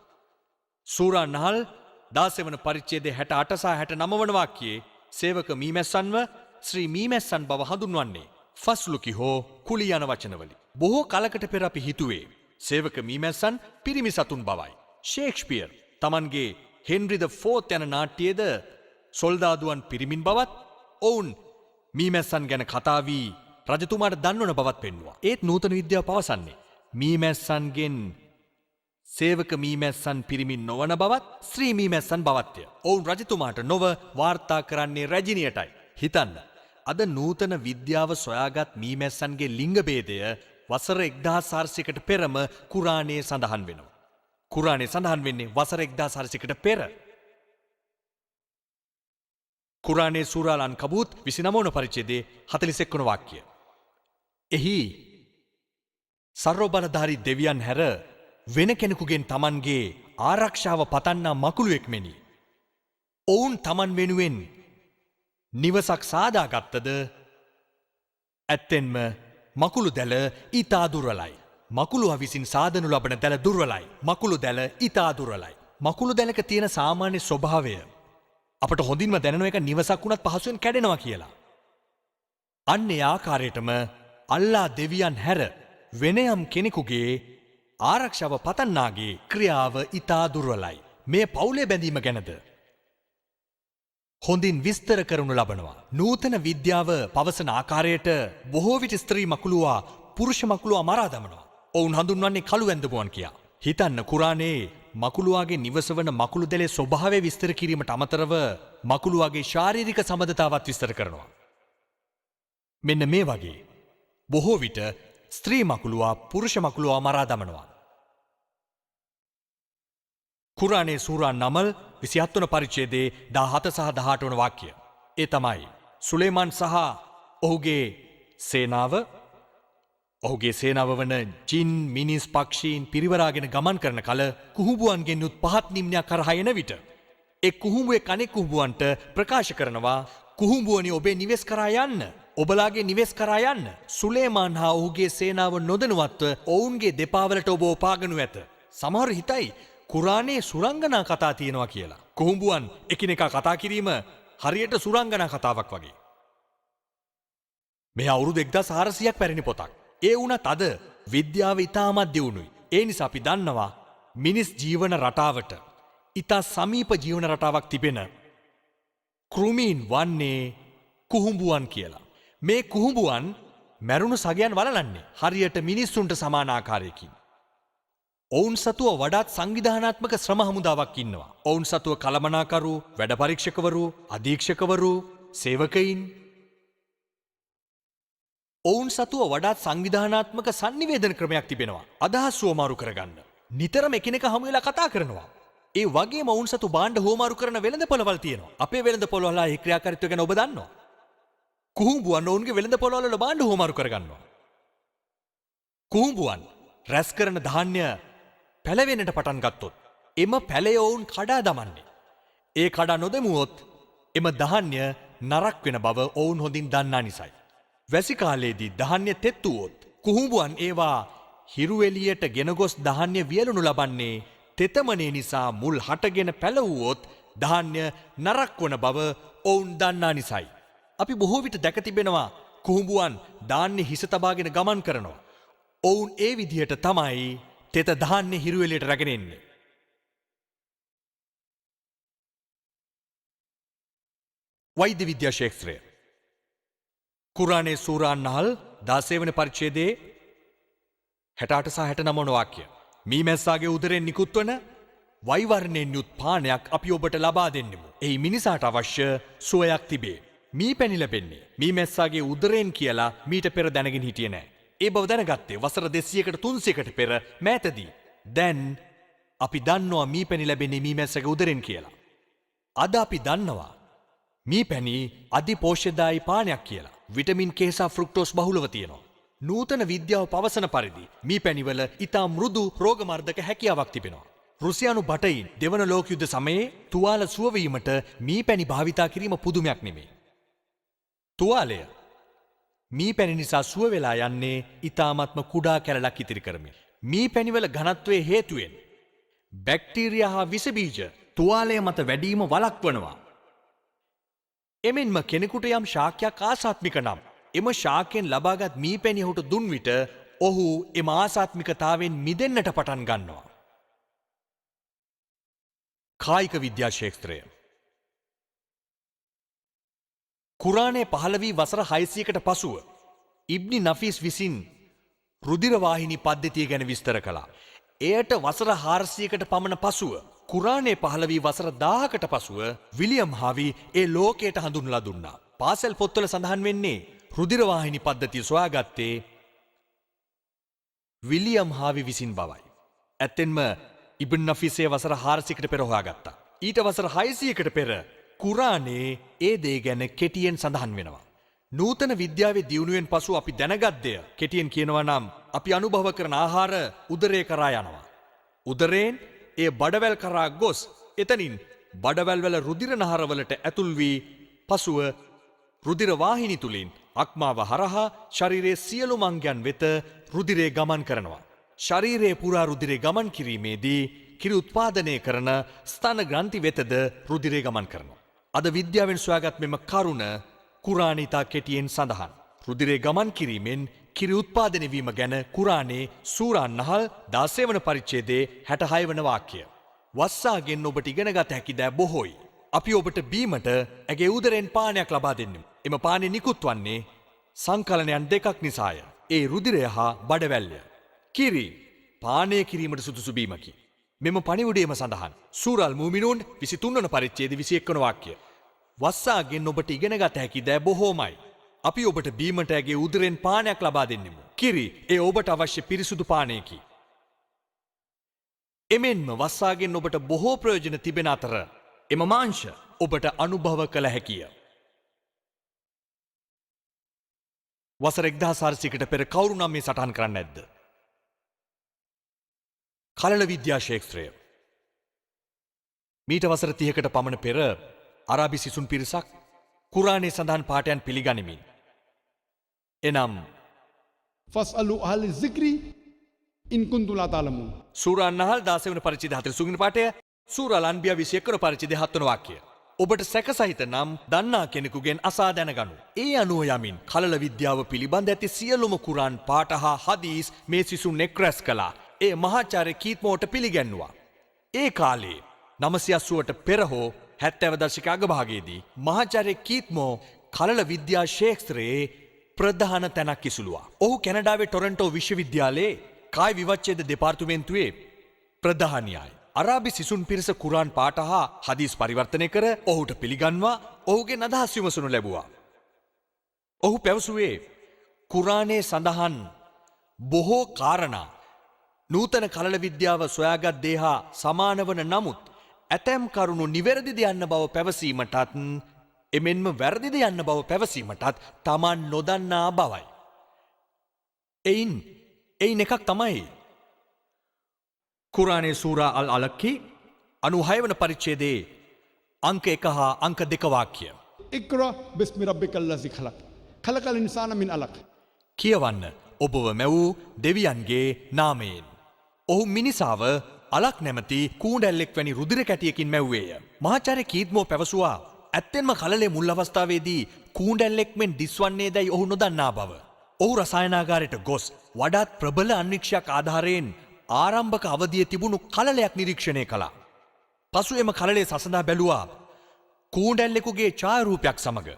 සූරා නහල් 16 වන පරිච්ඡේදයේ 68 සහ 69 වන වාක්‍යයේ සේවක මීමැස්සන්ව ශ්‍රී මීමැස්සන් බව හඳුන්වන්නේ ෆස්ලුකි හෝ කුලි යන වචනවලින්. බොහෝ කලකට පෙර අපි හිතුවේ සේවක මීමැස්සන් පිරිමි සතුන් බවයි. ෂේක්ස්පියර් තමන්ගේ හෙන්රි ද ෆෝර්ත් යන නාට්‍යයේද සොල්දාදුවන් පිරිමින් බවත් ඔවුන් මීමැස්සන් ගැන කතා වී රජතුමාට දන්වන බවත් පෙන්වුවා. ඒත් නූතන විද්‍යාව පවසන්නේ මීමැස්සන්ගෙන් සේවක මීමැස්සන් පිරිමින් නොවන බවත් ශ්‍රී මීමැස්සන් බවත්ය. ඔවුන් රජතුමාට නොව වාර්තා කරන්නේ රැජිනියටයි. හිතන්න, අද නූතන විද්‍යාව සොයාගත් මීමැස්සන්ගේ ලිංග භේදය වසර 1400කට පෙරම කුරාණයේ සඳහන් වෙනවා. කුරාණයේ සඳහන් වෙන්නේ වසර 1400කට පෙර. කුරාණයේ සූරා අල් අන්කබූත් 29 වන පරිච්ඡේදයේ 41 වන වාක්‍යය. එහි සර්ව බලධාරී දෙවියන් හැර වෙන කෙනෙකුගෙන් තමන්ගේ ආරක්ෂාව පතන්නා මකුළුවෙක් මෙනි. ඔවුන් තමන් වෙනුවෙන් නිවසක් සාදාගත්තද ඇත්තෙන්ම මකුළු දැල ඉතා දුර්වලයි. මකුළුවා විසින් සාදනු ලබන දැල දුර්වලයි. මකුළු දැල ඉතා දුර්වලයි. මකුළු දැලක තියෙන සාමාන්‍ය ස්වභාවය අපට හොඳින්ම දැනෙන එක නිවසක් වුණත් පහසුවෙන් කැඩෙනවා කියලා. අන්න ඒ ආකාරයටම අල්ලා දෙවියන් හැර වෙන යම් කෙනෙකුගේ ආරක්ෂාව පතන්නාගේ ක්‍රියාව ඉතා දුර්වලයි. මේ පවුලේ බැඳීම ගැනද හොඳින් විස්තර කරනු ලබනවා. නූතන විද්‍යාව පවසන ආකාරයට බොහෝ විට ස්ත්‍රී මකුළුවා පුරුෂ මකුළුවා මරා දමනවා. ඔවුන් හඳුන්වන්නේ කළු වැන්දපුවන් කියා. හිතන්න, කුරාණයේ මකුළුවාගේ නිවස වන මකුළු දැලේ ස්වභාවය විස්තර කිරීමට අමතරව මකුළුවාගේ ශාරීරික සම්බන්ධතාවත් විස්තර කරනවා. මෙන්න මේ වගේ බොහෝ විට ස්ත්‍රී මකුළුවා පුරුෂ මකුළුවා මරා දමනවා. කුරාණයේ සූරා නමල් 27 වන පරිච්ඡේදයේ 17 සහ 18 වන වාක්‍ය. ඒ තමයි සුලේමාන් සහ ඔහුගේ සේනාව වන ජින් මිනිස් පක්ෂීන් පිරිවරාගෙන ගමන් කරන කල කුහුඹුවන්ගෙන් යුත් පහත් නිම්නයක් කරහා එන විට එක් කුහුඹුවෙක් අනෙක් කුහුඹුවන්ට ප්‍රකාශ කරනවා, කුහුඹුවනි ඔබේ නිවෙස් කරා යන්න, ඔබලාගේ නිවෙස් කරා යන්න. සුලේමාන් හා ඔහුගේ සේනාව නොදැනුවත්ව ඔවුන්ගේ දෙපාවලට ඔබ පාගනු ඇත. සමහර හිතයි කුරාණයේ සුරංගනා කතා තියෙනවා කියලා. කුහුඹුවන් එකිනෙකා කතා කිරීම හරියට සුරංගනා කතාවක් වගේ. මේ අවුරුදු 1400ක් පැරණි පොතක්. ඒ වුණත් අද විද්‍යාව ඉතාමත් දියුණුයි. ඒ නිසා අපි දන්නවා මිනිස් ජීවන රටාවට ඉතා සමීප ජීවන රටාවක් තිබෙන කෘමීන් වන්නේ කුහුඹුවන් කියලා. මේ කුහුඹුවන් මැරුණු සගයන් වළලන්නේ හරියට මිනිස්සුන්ට සමාන ආකාරයකින්. ඔවුන් සතුව වඩාත් සංවිධානාත්මක ශ්‍රම හමුදාවක් ඉන්නවා. ඔවුන් සතුව කළමනාකරු, වැඩ පරීක්ෂකවරු, අධීක්ෂකවරු, සේවකයින්. ඔවුන් සතුව වඩාත් සංවිධානාත්මක සංනිවේදන ක්‍රමයක් තිබෙනවා. අදහස් හුවමාරු කරගන්න. නිතරම එකිනෙක හමු වෙලා කතා කරනවා. ඒ වගේම ඔවුන් සතු භාණ්ඩ හුවමාරු කරන වෙළඳපොළවල් තියෙනවා. අපේ වෙළඳපොළවල ඒ ක්‍රියාකාරීත්වය ගැන ඔබ දන්නවා. කුහුඹුවන් ඔවුන්ගේ වෙළඳපොළවල භාණ්ඩ හුවමාරු කරගන්නවා. කුහුඹුවන් රැස් කරන ධාන්‍ය පැලවෙන්නට පටන් ගත්තොත් එම පැලය ඔවුන් කඩා දමන්නේ. ඒ කඩා නොදැමුවොත් එම ධාන්‍ය නරක් වෙන බව ඔවුන් හොඳින් දන්නා නිසායි. වැසි කාලයේදී ධාන්‍ය තෙත් වුවොත් කුහුඹුවන් ඒවා හිරු එළියට ගෙන ගොස් ධාන්‍ය වියලනු ලබන්නේ තෙතමනේ නිසා මුල් හටගෙන පැලවුවොත් ධාන්‍ය නරක් වන බව ඔවුන් දන්නා නිසායි. අපි බොහෝ විට දැක තිබෙනවා කුහුඹුවන් ධාන්‍ය හිස තබාගෙන ගමන් කරනවා. ඔවුන් ඒ විදිහට තමයි තෙත ධාන්‍ය හිරු එළියට රැගෙන එන්නේ. වෛද්‍ය විද්‍යා ශාස්ත්‍රය කුරාණයේ සූරා නහල් 16 වෙනි පරිච්ඡේදයේ 68 සහ 69 වන වාක්‍ය. මීමැස්සාගේ උදරෙන් නිකුත් වන වෛවර්ණයෙන් යුත් පානයක් අපි ඔබට ලබා දෙන්නෙමු. එහි මිනිසාට අවශ්‍ය සුවයක් තිබේ. මී පැණි ලැබෙන්නේ මී මැස්සාගේ උදරයෙන් කියලා මීට පෙර දැනගෙන හිටියේ නෑ. ඒ බව දැනගත්තේ වසර 200කට 300කට පෙර මෑතදී. දැන් අපි දන්නවා මී පැණි ලැබෙන්නේ මී මැස්සගේ උදරයෙන් කියලා. අද අපි දන්නවා මී පැණි අධිපෝෂ්‍යදායී පානයක් කියලා. විටමින් K සහ ෆ්‍රුක්ටෝස් බහුලව තියෙනවා. නූතන විද්‍යාව පවසන පරිදි මී පැණිවල ඉතා මෘදු රෝගමර්ධක හැකියාවක් තිබෙනවා. රුසියානු බටයින් දෙවන ලෝක යුද්ධ සමයේ තුවාල සුවවීමට මී පැණි භාවිතා කිරීම පුදුමයක් නෙමෙයි. තුවාලය මී පැණි නිසා සුව වෙලා යන්නේ ඊ타ත්ම කුඩා කැලලක් ඉතිරි කරමින්. මී පැණිවල ඝනත්වයේ හේතුවෙන් බැක්ටීරියා හා විස බීජ තුවාලය මත වැඩිම වළක්වනවා. එමෙන්ම කෙනෙකුට යම් ශාකයක් ආසාත්මික නම් එම ශාකයෙන් ලබාගත් මී පැණි ඔහුට දුන් විට ඔහු එම ආසාත්මිකතාවෙන් මිදෙන්නට පටන් ගන්නවා. කායික විද්‍යා ශාස්ත්‍රය කුරානයේ පහළ වී වසර 600කට පසුව ඉබ්නි නෆීස් විසින් රුධිරවාහිනී පද්ධතිය ගැන විස්තර කළා. එයට වසර 400කට පමණ පසුව කුරානයේ පහළ වී වසර 1000කට පසුව විලියම් හාවි ඒ ලෝකයට හඳුන්වලා දුන්නා. පාසල් පොත්වල සඳහන් වෙන්නේ රුධිරවාහිනී පද්ධතිය සොයාගත්තේ විලියම් හාවි විසින් බවයි. ඇත්තෙන්ම ඉබ්න් නෆීසේ වසර 400කට පෙර හොයාගත්තා. ඊට වසර 600කට පෙර කුරානයේ ඒ දේ ගැන කෙටියෙන් සඳහන් වෙනවා. නූතන විද්‍යාවේ දියුණුවෙන් පසු අපි දැනගත් දෙය කෙටියෙන් කියනවා නම් අපි අනුභව කරන ආහාර උදරය කරා යනවා. උදරයෙන් ඒ බඩවැල් කරා ගොස් එතනින් බඩවැල් වල රුධිර නහරවලට ඇතුල් වී පසුව රුධිර වාහිනී තුලින් අක්මාව හරහා ශරීරයේ සියලුම අංගයන් වෙත රුධිරය ගමන් කරනවා. ශරීරයේ පුරා රුධිරය ගමන් කිරීමේදී කිරි උත්පාදනය කරන ස්තන ග්‍රන්ථි වෙතද රුධිරය ගමන් කරනවා. අද විද්‍යාවෙන් සොයාගත් මෙම කරුණ කුරානයේ ඉතා කෙටියෙන් සඳහන්. රුධිරය ගමන් කිරීමෙන් කිරි උත්පාදනය වීම ගැන කුරානයේ සූරා නහල් 16 වන පරිච්ඡේදයේ 66 වන වාක්‍යය. වස්සාගෙන් ඔබට ඉගෙනගත හැකි දෑ බොහෝයි. අපි ඔබට බීමට ඇගේ උදරෙන් පානයක් ලබා දෙන්නෙමු. එම පානය නිකුත් වන්නේ සංකලනයන් දෙකක් නිසාය. ඒ රුධිරය හා බඩවැල්ය. කිරි පානය කිරීමට සුදුසු බීමකි. මෙම පණිවුඩයම සඳහන් සූරල් මූමිනූන් 23 වන පරිච්ඡේදයේ 21 වන වාක්‍යය. වස්සාගෙන් ඔබට ඉගෙනගත හැකි දෑ බොහෝමයි. අපි ඔබට බීමට ඇගේ උදරෙන් පානයක් ලබා දෙන්නෙමු. කිරි ඒ ඔබට අවශ්‍ය පිරිසුදු පානයකි. එමෙන්ම වස්සාගෙන් ඔබට බොහෝ ප්‍රයෝජන තිබෙන අතර එම මාංශ ඔබට අනුභව කළ හැකිය. වසර 1400කට පෙර කවුරු නම් මේ සටහන් කරන්නේ නැද්ද? කලල විද්‍යා ශාස්ත්‍රය. මීට වසර 30කට පමණ පෙර අරාබි සිසුන් පිරිසක් කුරානයේ සඳහන් පාඨයන් පිළිගනිමින් එනම් فاسألوا أهل الذكر إن كنتم لا تعلمون. සූරා නහල් 16 වන පරිච්ඡේදය 42 වෙනි පාඨය, සූරා අන්බියා 21 වන පරිච්ඡේදය 7 වන වාක්‍යය. ඔබට සැකසහිත නම් දන්නා කෙනෙකුගෙන් අසා දැනගනු. ඒ අනුව යමින් කලල විද්‍යාව පිළිබඳ ඇති සියලුම කුරාන් පාඨ හා හදීස් මේ සිසුන් එක් රැස් කළා. ඒ මහාචාර්ය කීත්මෝට පිළිගැන්වුවා. ඒ කාලේ 980ට පෙර හෝ 70 දශක අගභාගයේදී මහාචාර්ය කීත්මෝ කලල විද්‍යා ශාස්ත්‍රයේ ප්‍රධාන තැනක් ඉසුළුවා. ඔහු කැනඩාවේ ටොරන්ටෝ විශ්වවිද්‍යාලයේ කාය විවච්ඡේද දෙපාර්තමේන්තුවේ ප්‍රධානියයි. අරාබි සිසුන් පිරිස කුරාන් පාඨ හා හදීස් පරිවර්තනය කර ඔහුට පිළිගන්වා ඔහුගෙන් අදහස් විමසනු ලැබුවා. ඔහු පැවසුවේ කුරානයේ සඳහන් බොහෝ කාරණා නූතන කලල විද්‍යාව සොයාගත් දේ හා සමාන වන නමුත් ඇතැම් කරුණු නිවැරදිද යන්න බව පැවසීමටත් එමෙන්ම වැරදිද යන්න බව පැවසීමටත් තමන් නොදන්නා බවයි. එයින් එකක් තමයි කුරානයේ සූරා අල් අලක්කි 96 වන පරිච්ඡේදයේ අංක 1 හා අංක 2 වාක්‍ය. اقرأ باسم ربك الذي خلق خلق الإنسان من علق. කියවන්න ඔබව මැවූ දෙවියන්ගේ නාමයෙන්. ඔහු මිනිසාව අලක් නැමැති කූඩැල්ලෙක් වැනි රුධිර කැටියකින් මැව්වේය. මහාචාර්ය කීත්මෝ පැවසුවා ඇත්තෙන්ම කලලේ මුල් අවස්ථාවේදී කූඩැල්ලෙක් මෙන් දිස්වන්නේ දැයි ඔහු නොදන්නා බව. ඔහු රසායනාගාරයට ගොස් වඩාත් ප්‍රබල අන්වික්ෂයක් ආධාරයෙන් ආරම්භක අවධියේ තිබුණු කලලයක් නිරීක්ෂණය කළා. පසු එම කලලේ සසඳා බැලුවා කූඩැල්ලෙකුගේ ඡායාරූපයක් සමග.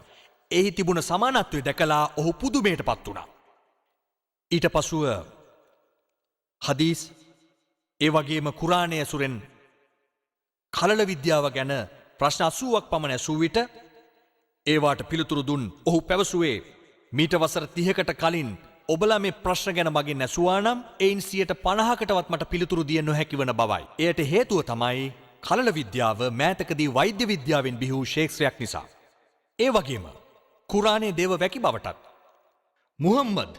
එහි තිබුණ සමානත්වය දැකලා ඔහු පුදුමයටපත් වුණා. ඊට පසුව හදීස් ඒ වගේම කුරානය ඇසුරෙන් කලල විද්‍යාව ගැන ප්‍රශ්න 80ක් පමණ ඇසූ විට ඒවාට පිළිතුරු දුන් ඔහු පැවසුවේ මීට වසර 30කට කලින් ඔබලා මේ ප්‍රශ්න ගැන මගෙන් ඇසුවා නම් එයින් 50%කටවත් මට පිළිතුරු දිය නොහැකි වන බවයි. එයට හේතුව තමයි කලල විද්‍යාව මෑතකදී වෛද්‍ය විද්‍යාවෙන් බිහි වූ ශේක්ෂ්‍රයක් නිසා. ඒ වගේම කුරානයේ දේව වැකි බවටත් මුහම්මද්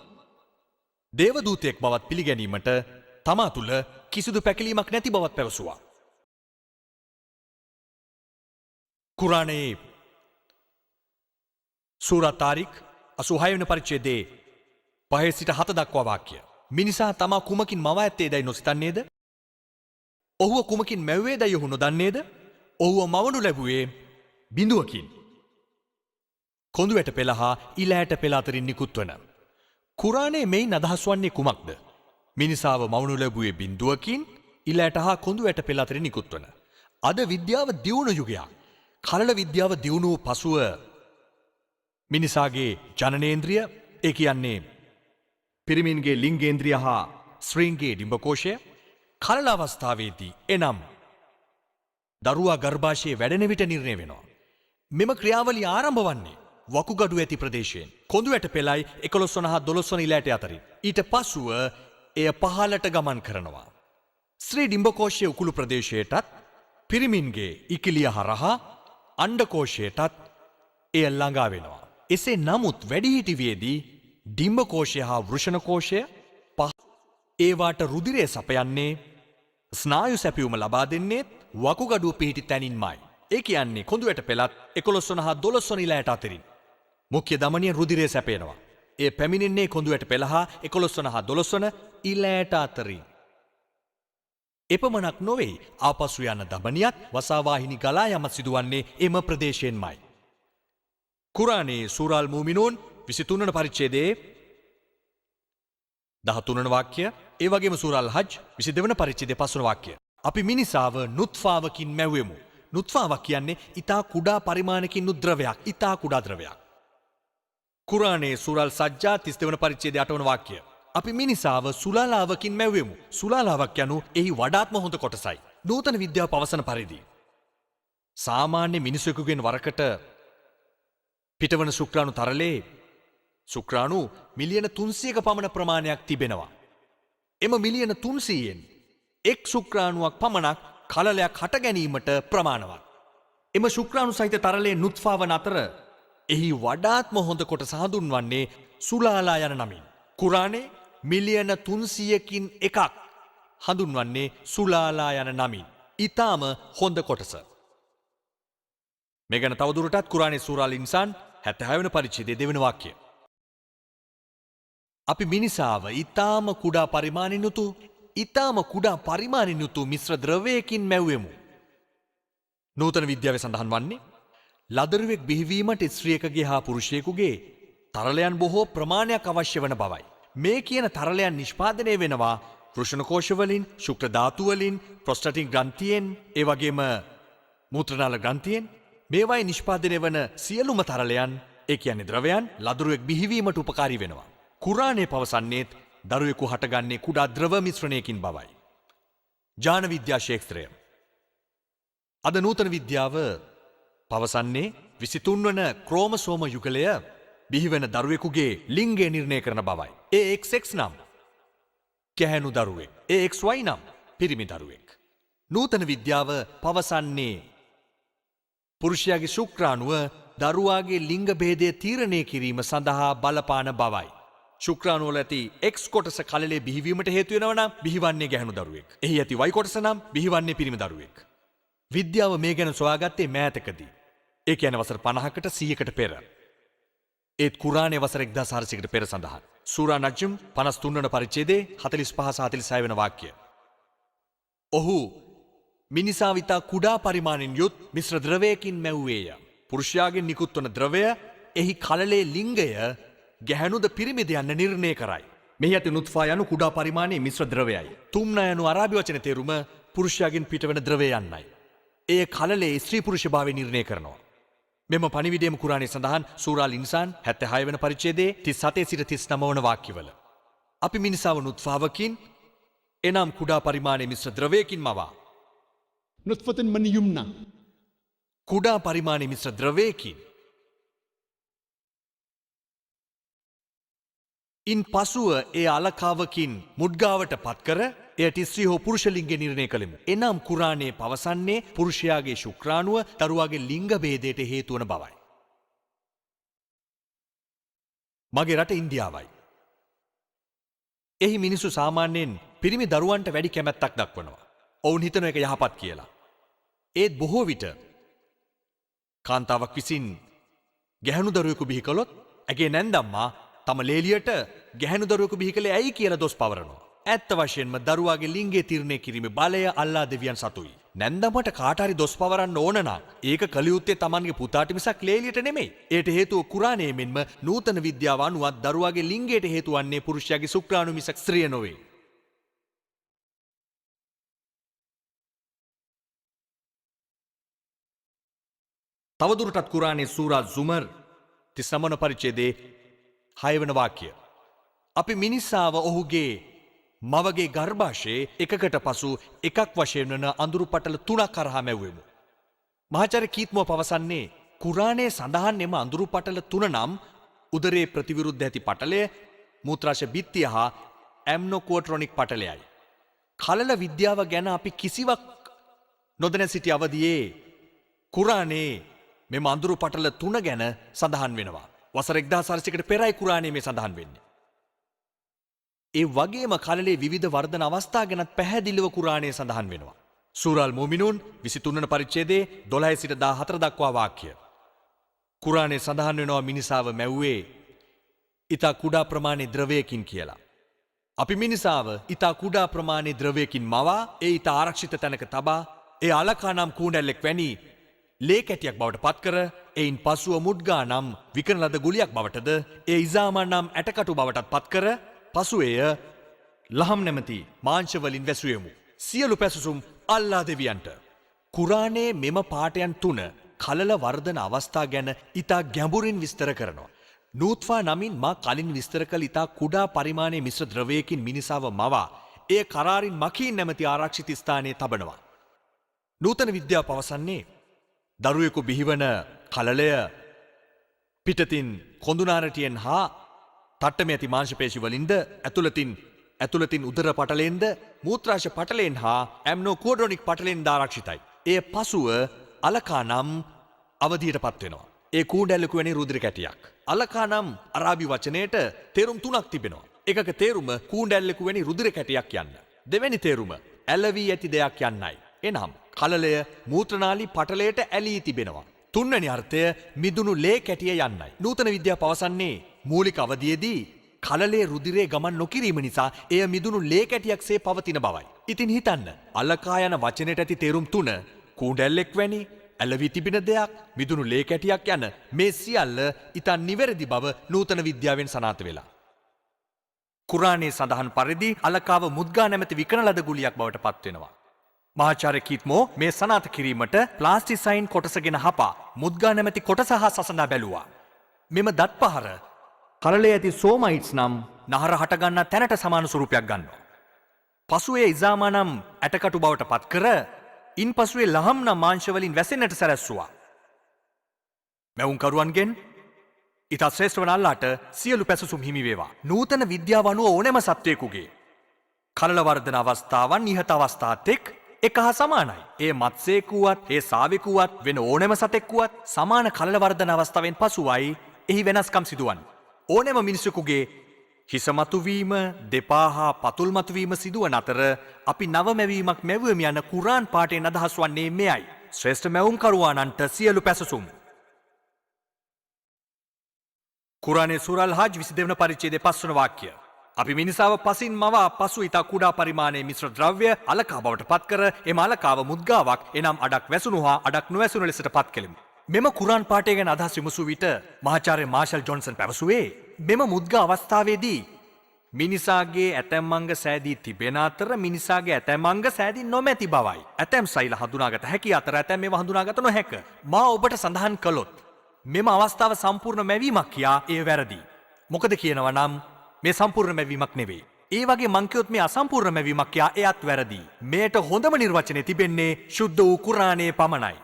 දේවදූතයෙක් බවත් පිළිගැනීමට තමා තුළ කිසිදු පැකිලීමක් නැති බවත් පැවසුවා. කුරානයේ සූරා තාරික් 86 වෙනි පරිච්ඡේදයේ 5 සිට 7 දක්වා වාක්‍ය. මිනිසා තමා කුමකින් මව ඇත්තේදයි නොසිතන්නේද? ඔහුව කුමකින් මැව්වේදයි ඔහු නොදන්නේද? ඔහුව මවනු ලැබුවේ බිඳුවකින්. කොඳු ඇට පෙළ හා ඉල ඇට පෙළ අතරින් නිකුත් වන. කුරානයේ මෙයින් අදහස් වන්නේ කුමක්ද? මිනිසාව මවනු ලැබුවේ බිඳුවකින්, ඉල ඇට හා කොඳු ඇට පෙළ අතරින් නිකුත් වන. අද විද්‍යාව දියුණු යුගයක්. කලල විද්‍යාව දියුණු වූ පසුව මිනිසාගේ ජනනේන්ද්‍රිය, ඒ කියන්නේ පිරිමින්ගේ ලිංගේන්ද්‍රිය හා ස්ත්‍රීන්ගේ ඩිම්බකෝෂය කලල අවස්ථාවේදී එනම් දරුවා ගර්භාෂයේ වැඩෙන විට නිර්ණය වෙනවා. මෙම ක්‍රියාවලිය ආරම්භ වන්නේ වකුගඩු ඇති ප්‍රදේශයෙන් කොඳු ඇට පෙළයි 11 වන හා 12 වන ඉල ඇට අතරින්. ඊට පසුව එය පහළට ගමන් කරනවා. ස්ත්‍රී ඩිම්බකෝෂයේ උකුළු ප්‍රදේශයටත් පිරිමින්ගේ ඉකිලිය හරහා අණ්ඩකෝෂයටත් එය ළඟා වෙනවා. එසේ නමුත් වැඩිහිටියේදී ඩිම්බකෝෂය හා වෘෂණකෝෂය ඒවාට රුධිරය සපයන්නේ ස්නායු සැපියුම ලබා දෙන්නේ වකුගඩුව පිහිටි තැනින්මයි. ඒ කියන්නේ කොඳු ඇට පෙළත් 11 වන හා 12 වන ඉල ඇට අතරින් මුඛ්‍ය ධමනිය රුධිරය සැපයනවා. ඒ පැමිණෙන්නේ කොඳු ඇට පෙළ හා 11 වන හා 12 වන ඉල ඇට අතරින්. එපමණක් නොවේ, ආපසු යන ධමනියත් වසාවාහිනි ගලා යමත් සිදුවන්නේ එම ප්‍රදේශයෙන්මයි. කුරානයේ සූරාල් මූමිනූන් 23 වන පරිච්ඡේදයේ 13 වන වාක්‍ය, ඒ වගේම සූරාල් හජ් 22 වන පරිච්ඡේදයේ 5 වන වාක්‍ය. අපි මිනිසාව නුත්ෆාවකින් මැව්වෙමු. නුත්ෆාවක් කියන්නේ ඊතා කුඩා පරිමාණකින් නු ද්‍රවයක්, ඊතා කුඩා ද්‍රවයක්. කුරානයේ සූරාල් සජ්ජා 32 වන පරිච්ඡේදයේ 8 වන වාක්‍ය. අපි මිනිසාව සුලාලාවකින් මැව්වෙමු. සුලාලාවක් යනු එහි වඩාත්ම හොඳ කොටසයි. නූතන විද්‍යාව පවසන පරිදි සාමාන්‍ය මිනිසෙකුගෙන් වරකට පිටවන ශුක්‍රාණු තරලේ ශුක්‍රාණු මිලියන 300ක පමණ ප්‍රමාණයක් තිබෙනවා. එම මිලියන 300න් එක් ශුක්‍රාණුවක් පමණක් කලලයක් හට ගැනීමට ප්‍රමාණවත්. එම ශුක්‍රාණු සහිත තරලේ නුත්ෆා වන අතර එහි වඩාත්ම හොඳ කොටස හඳුන්වන්නේ සුලාලා යන නමින්. කුරානයේ මිලියන 300කින් එකක් හඳුන්වන්නේ සුලාලා යන නමින්. ඊටාම හොඳ කොටස. මේ ගැන තවදුරටත් කුරානයේ සූරාල් ඉන්සාන් 76 වෙනි පරිච්ඡේදයේ 2 වෙනි වාක්‍යය. අපි මිනිසාව ඊටාම කුඩා පරිමාණින් යුතු මිශ්‍ර ද්‍රවයකින් මැව්වෙමු. නූතන විද්‍යාවේ සඳහන් වන්නේ ලදරුවෙක් බිහිවීමට ස්ත්‍රියකගේ හා පුරුෂයෙකුගේ තරලයන් බොහෝ ප්‍රමාණයක් අවශ්‍ය වන බවයි. මේ කියන තරලයන් නිෂ්පාදනය වෙනවා වෘෂණ වලින්, ශුක්‍ර ධාතු වලින්, ප්‍රොස්ටැටික් ග්‍රන්ථියෙන්, ඒ වගේම මූත්‍රනාල ග්‍රන්ථියෙන්. මේවායි නිෂ්පාදනය වන සියලුම තරලයන්, ඒ කියන්නේ ද්‍රවයන්, ලදරුවෙක් බිහිවීමට උපකාරී වෙනවා. කුරානයේ පවසන්නේත් දරුවෙකු හටගන්නේ කුඩා ද්‍රව මිශ්‍රණයකින් බවයි. ජාන විද්‍යා ශේත්‍රය. අද නූතන විද්‍යාව පවසන්නේ 23 වන ක්‍රෝමසෝම යුගලය බිහිවන දරුවෙකුගේ ලිංගය නිර්ණය කරන බවයි. XX නම් ගැහැණු දරුවෙක්, AXY නම් පිරිමි දරුවෙක්. නූතන විද්‍යාව පවසන්නේ පුරුෂයාගේ ශුක්‍රාණුව දරුවාගේ ලිංග භේදය තීරණය කිරීම සඳහා බලපාන බවයි. ශුක්‍රාණුව වල ඇති X කොටස කලලේ බිහිවීමට හේතු වෙනවා නම් බිහිවන්නේ ගැහැණු දරුවෙක්. එහි ඇති Y කොටස නම් බිහිවන්නේ පිරිමි දරුවෙක්. විද්‍යාව මේ ගැන සොයාගත්තේ මෑතකදී. ඒ කියන්නේ වසර 50කට 100කට පෙර. ඒත් කුරානයේ වසර 1400කට පෙර සඳහන්. සූරා නජ්ම් 53 වන පරිච්ඡේදයේ 45 සහ 46 වෙන වාක්‍ය. ඔහු මිනිසා විතා කුඩා පරිමාණින් යුත් මිශ්‍ර ද්‍රවයකින් මැව්වේය. පුරුෂයාගෙන් නිකුත් වන ද්‍රවය එහි කලලේ ලිංගය ගැහැණුද පිරිමිද යන්න නිර්ණය කරයි. මෙහි ඇති නුත්ෆා යනු කුඩා පරිමාණයේ මිශ්‍ර ද්‍රවයයි. තුම්නා යනු අරාබි වචන තේරුම පුරුෂයාගෙන් පිටවන ද්‍රවය යන්නයි. එය කලලේ ස්ත්‍රී පුරුෂ භාවය නිර්ණය කරනවා. මෙම පණිවිඩයම කුරානයේ සඳහන් සූරාල් ඉන්සාන් 76 වෙනි පරිච්ඡේදයේ 37 සිට 39 වන වාක්‍යවල. අපි මිනිසාව නුත්ෆාවකින් එනම් කුඩා පරිමාණයේ මිශ්‍ර ද්‍රවයකින් මවා නුත්ෆතන් මන් යුම්නා කුඩා පරිමාණයේ මිශ්‍ර ද්‍රවයකින් ඉන් පසුව ඒ අලකාවකින් මුඩ්ගාවට පත්කර එයට ස්ත්‍රී හෝ පුරුෂලිංගය නිර්ණය කළෙමු. එනම් කුරාණයේ පවසන්නේ පුරුෂයාගේ ශුක්‍රාණුව දරුවාගේ ලිංග භේදයට හේතු වන බවයි. මගේ රට ඉන්දියාවයි. එහි මිනිස්සු සාමාන්‍යයෙන් පිරිමි දරුවන්ට වැඩි කැමැත්තක් දක්වනවා. ඔවුන් හිතන එක යහපත් කියලා. ඒත් බොහෝ විට කාන්තාවක් විසින් ගැහැණු දරුවෙකු බිහි කළොත් ඇගේ නැන්දම්මා තම ලේලියට ගැහැණු දරුවෙකු බිහි කළේ ඇයි කියලා දොස් පවරනවා. ඇත්ත වශයෙන්ම දරුවාගේ ලිංගය තීරණය කිරීමේ බලය අල්ලා දෙවියන් සතුයි. නැන්දමට කාට හරි දොස් පවරන්න ඕන නම් ඒක කළ යුත්තේ Tamanගේ පුතාට මිසක් ලේලියට නෙමෙයි. ඒට හේතුව කුරාණයේ මෙන්ම නූතන විද්‍යාව අනුවත් දරුවාගේ ලිංගයට හේතු වන්නේ පුරුෂයාගේ ශුක්‍රාණු මිසක් ස්ත්‍රිය නොවේ. තවදුරටත් කුරාණයේ සූරා සුමර් 39 වන පරිච්ඡේදයේ 6 වන වාක්‍යය. අපි මිනිසාව ඔහුගේ මවගේ ගර්භාෂයේ එකකට පසු එකක් වශයෙන් වන අඳුරු පටල 3ක් කරහා මැව්වෙමු. මහාචාර්ය කීත්මෝ පවසන්නේ කුරාණයේ සඳහන් එම අඳුරු පටල 3 නම් උදරයේ ප්‍රතිවිරුද්ධ ඇති පටලය, මූත්‍රාශය බිත්තිය හා ඇම්නෝකෝට්‍රොනික් පටලයයි. කලල විද්‍යාව ගැන අපි කිසිවක් නොදැන සිටි අවදියේ කුරාණයේ මෙම අඳුරු පටල 3 ගැන සඳහන් වෙනවා. වසර 1400කට පෙරයි කුරාණයේ මේ සඳහන් වෙන්නේ. ඒ වගේම කලලේ විවිධ වර්ධන අවස්ථා ගැනත් පැහැදිලිව කුරාණයේ සඳහන් වෙනවා. සූරාල් මුමිනුන් 23 වන පරිච්ඡේදයේ 12 සිට 14 දක්වා වාක්‍ය. කුරාණයේ සඳහන් වෙනවා මිනිසාව මැව්වේ ඊට කුඩා ප්‍රමාණයේ ද්‍රවයකින් කියලා. අපි මිනිසාව ඊට කුඩා ප්‍රමාණයේ ද්‍රවයකින් මවා ඒ ඊට ආරක්ෂිත තැනක තබා ඒ අලකා නම් කූඩැල්ලෙක් වැනි ලේ කැටියක් බවට පත්කර එයින් පසුව මුඩ්ගා නම් විකරන ලද ගුලියක් බවටද ඒ ඉසාමා නම් ඇටකටු බවටත් පත්කර පසු එය ලහම් නැමැති මාංශවලින් වැසුවෙමු. සියලු පැසසුම් අල්ලා දෙවියන්ට. කුරාණයේ මෙම පාඨයන් 3 කලල වර්ධන අවස්ථා ගැන ඉතා ගැඹුරින් විස්තර කරනවා. නූත්ෆා නමින් මා කලින් විස්තර කළ ඉතා කුඩා පරිමාණයේ මිශ්‍ර ද්‍රවයකින් මිනිසාව මවා එය කරාරින් මකීන් නැමැති ආරක්ෂිත ස්ථානයේ තබනවා. නූතන විද්‍යාව පවසන්නේ දරුවෙකු බිහිවන කලලය පිටතින් කොඳුනාරටියෙන් හා තට්ටම ඇති මාංශපේශි වලින්ද ඇතුළතින් උදර පටලෙන්ද මූත්‍රාශය පටලෙන් හා ඇම්නෝකෝඩ්‍රොනික් පටලෙන් ආරක්ෂිතයි. එය පසුව අලකා නම් අවධියට පත් වෙනවා. ඒ කූඩැල්ලකු වැනි රුධිර කැටියක්. අලකා නම් අරාබි වචනයට තේරුම් 3ක් තිබෙනවා. එකක තේරුම කූඩැල්ලකු වැනි රුධිර කැටියක් යන්න. දෙවැනි තේරුම ඇලවී ඇති දෙයක් යන්නයි. එනම් කලලය මූත්‍රනාලි පටලයට ඇලී තිබෙනවා. තුන්වැනි අර්ථය මිදුණු ලේ කැටිය යන්නයි. නූතන විද්‍යාව පවසන්නේ මූලික අවධියේදී කලලේ රුධිරයේ ගමන් නොකිරීම නිසා එය මිදුණු ලේ කැටියක්සේ පවතින බවයි. ඉතින් හිතන්න අලකා යන වචනයට ඇති තේරුම් 3 කූඩැල්ලෙක් වැනි ඇලවී තිබෙන දෙයක් මිදුණු ලේ කැටියක් යන මේ සියල්ල ඉතා නිවැරදි බව නූතන විද්‍යාවෙන් සනාථ වෙලා. කුරාණයේ සඳහන් පරිදි අලකාව මුද්ගා නැමැති විකන ලද ගුලියක් බවට පත් වෙනවා. මහාචාර්ය කීත්මෝ මේ සනාථ කිරීමට ප්ලාස්ටිසයින් කොටසගෙන හපා මුද්ගා නැමැති කොටස හා සසඳා බැලුවා. මෙම දත් පහර කලලේ ඇති සෝමයිට්ස් නම් නහර හටගන්නා තැනට සමාන ස්වරූපයක් ගන්නවා. පසුවේ ඉසාමා නම් ඇටකටු බවට පත් කර ඉන්පසුවේ ලහම් නම් මාංශවලින් වැසෙන්නට සැරැස්සුවා. මැවුම්කරුවන්ගෙන් ඉතා ශ්‍රේෂ්ඨ වන අල්ලාට සියලු පැසසුම් හිමි වේවා. නූතන විද්‍යාව අනුව ඕනෑම සත්වයෙකුගේ කලල වර්ධන අවස්ථාවන් ඉහත අවස්ථාත් එක් එක හා සමානයි. ඒ මත්ස්‍යයෙකුවත් ඒ ශාවකයෙකුවත් වෙන ඕනෑම සතෙක්කුවත් සමාන කලල වර්ධන අවස්ථාවෙන් පසුවයි එහි වෙනස්කම් සිදුවන්නේ. ඕනෑම මිනිසෙකුගේ හිස මතුවීම දෙපා හා පතුල් මතුවීම සිදුවන අතර අපි නව මැවීමක් මැවුවම යන කුරාන් පාඨයෙන් අදහස් වන්නේ මෙයයි. ශ්‍රේෂ්ඨ මැවුම්කරුවානන්ට සියලු පැසසුම්. කුරානයේ සූරා අල් හජ් 22 වන පරිච්ඡේදයේ 5 වන වාක්‍යය. අපි මිනිසාව පසින් මවා පසු ඉතා කුඩා පරිමාණයේ මිශ්‍ර ද්‍රව්‍ය අලකා බවට පත් කර එම අලකාව මුද්ගාවක් එනම් අඩක් වැසුණු හා අඩක් නොවැසුණු ලෙසට පත් කෙලෙමු. මෙම කුරාන් පාඨය ගැන අදහස් විමසූ විට මහාචාර්ය මාෂල් ජොන්සන් පැවසුවේ මෙම මුද්ගා අවස්ථාවේදී මිනිසාගේ ඇතැම් අංග සෑදී තිබෙන අතර මිනිසාගේ ඇතැම් අංග සෑදී නොමැති බවයි. ඇතැම් සෛල හඳුනාගත හැකි අතර ඇතැම් ඒවා හඳුනාගත නොහැක. මා ඔබට සඳහන් කළොත් මෙම අවස්ථාව සම්පූර්ණ මැවීමක් කියා එය වැරදි. මොකද කියනවා නම් මේ සම්පූර්ණ මැවීමක් නෙවෙයි. ඒ වගේ මං කියොත් මේ අසම්පූර්ණ මැවීමක් කියා එයත් වැරදි. මේට හොඳම නිර්වචනය තිබෙන්නේ ශුද්ධ වූ කුරාණයේ පමණයි.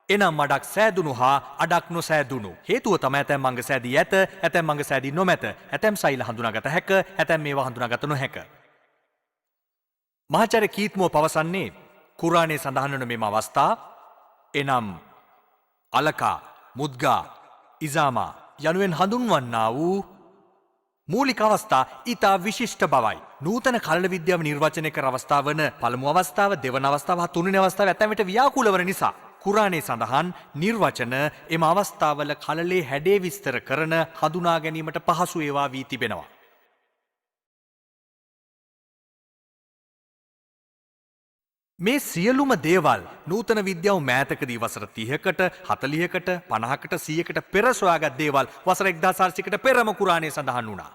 එනම් අඩක් සෑදුණු හා අඩක් නොසෑදුණු. හේතුව තමයි ඇතැම් මඟ සෑදී ඇත, ඇතැම් මඟ සෑදී නොමැත. ඇතැම් සෛල හඳුනාගත හැක, ඇතැම් මේවා හඳුනාගත නොහැක. මහාචාර්ය කීත්මෝ පවසන්නේ කුරාණයේ සඳහන් වන මෙම අවස්ථා එනම් අලකා, මුද්ගා, ඉසාමා යනුවෙන් හඳුන්වන්නා වූ මූලික අවස්ථා ඊතා විශිෂ්ට බවයි. නූතන කලල විද්‍යාව නිර්වචනය කර අවස්ථාව වන පළමු අවස්ථාව, දෙවන අවස්ථාව හා තුන්වෙනි අවස්ථාව ඇතැම් විට ව්‍යාකූල වන නිසා කුරාණයේ සඳහන් නිර්වචන එම අවස්ථාවල කලලේ හැඩේ විස්තර කරන හඳුනා ගැනීමට පහසු ඒවා වී තිබෙනවා. මේ සියලුම දේවල් නූතන විද්‍යාව මෑතකදී වසර 30කට 40කට 50කට 100කට පෙර සොයාගත් දේවල් වසර 1400කට පෙරම කුරාණයේ සඳහන් වුණා.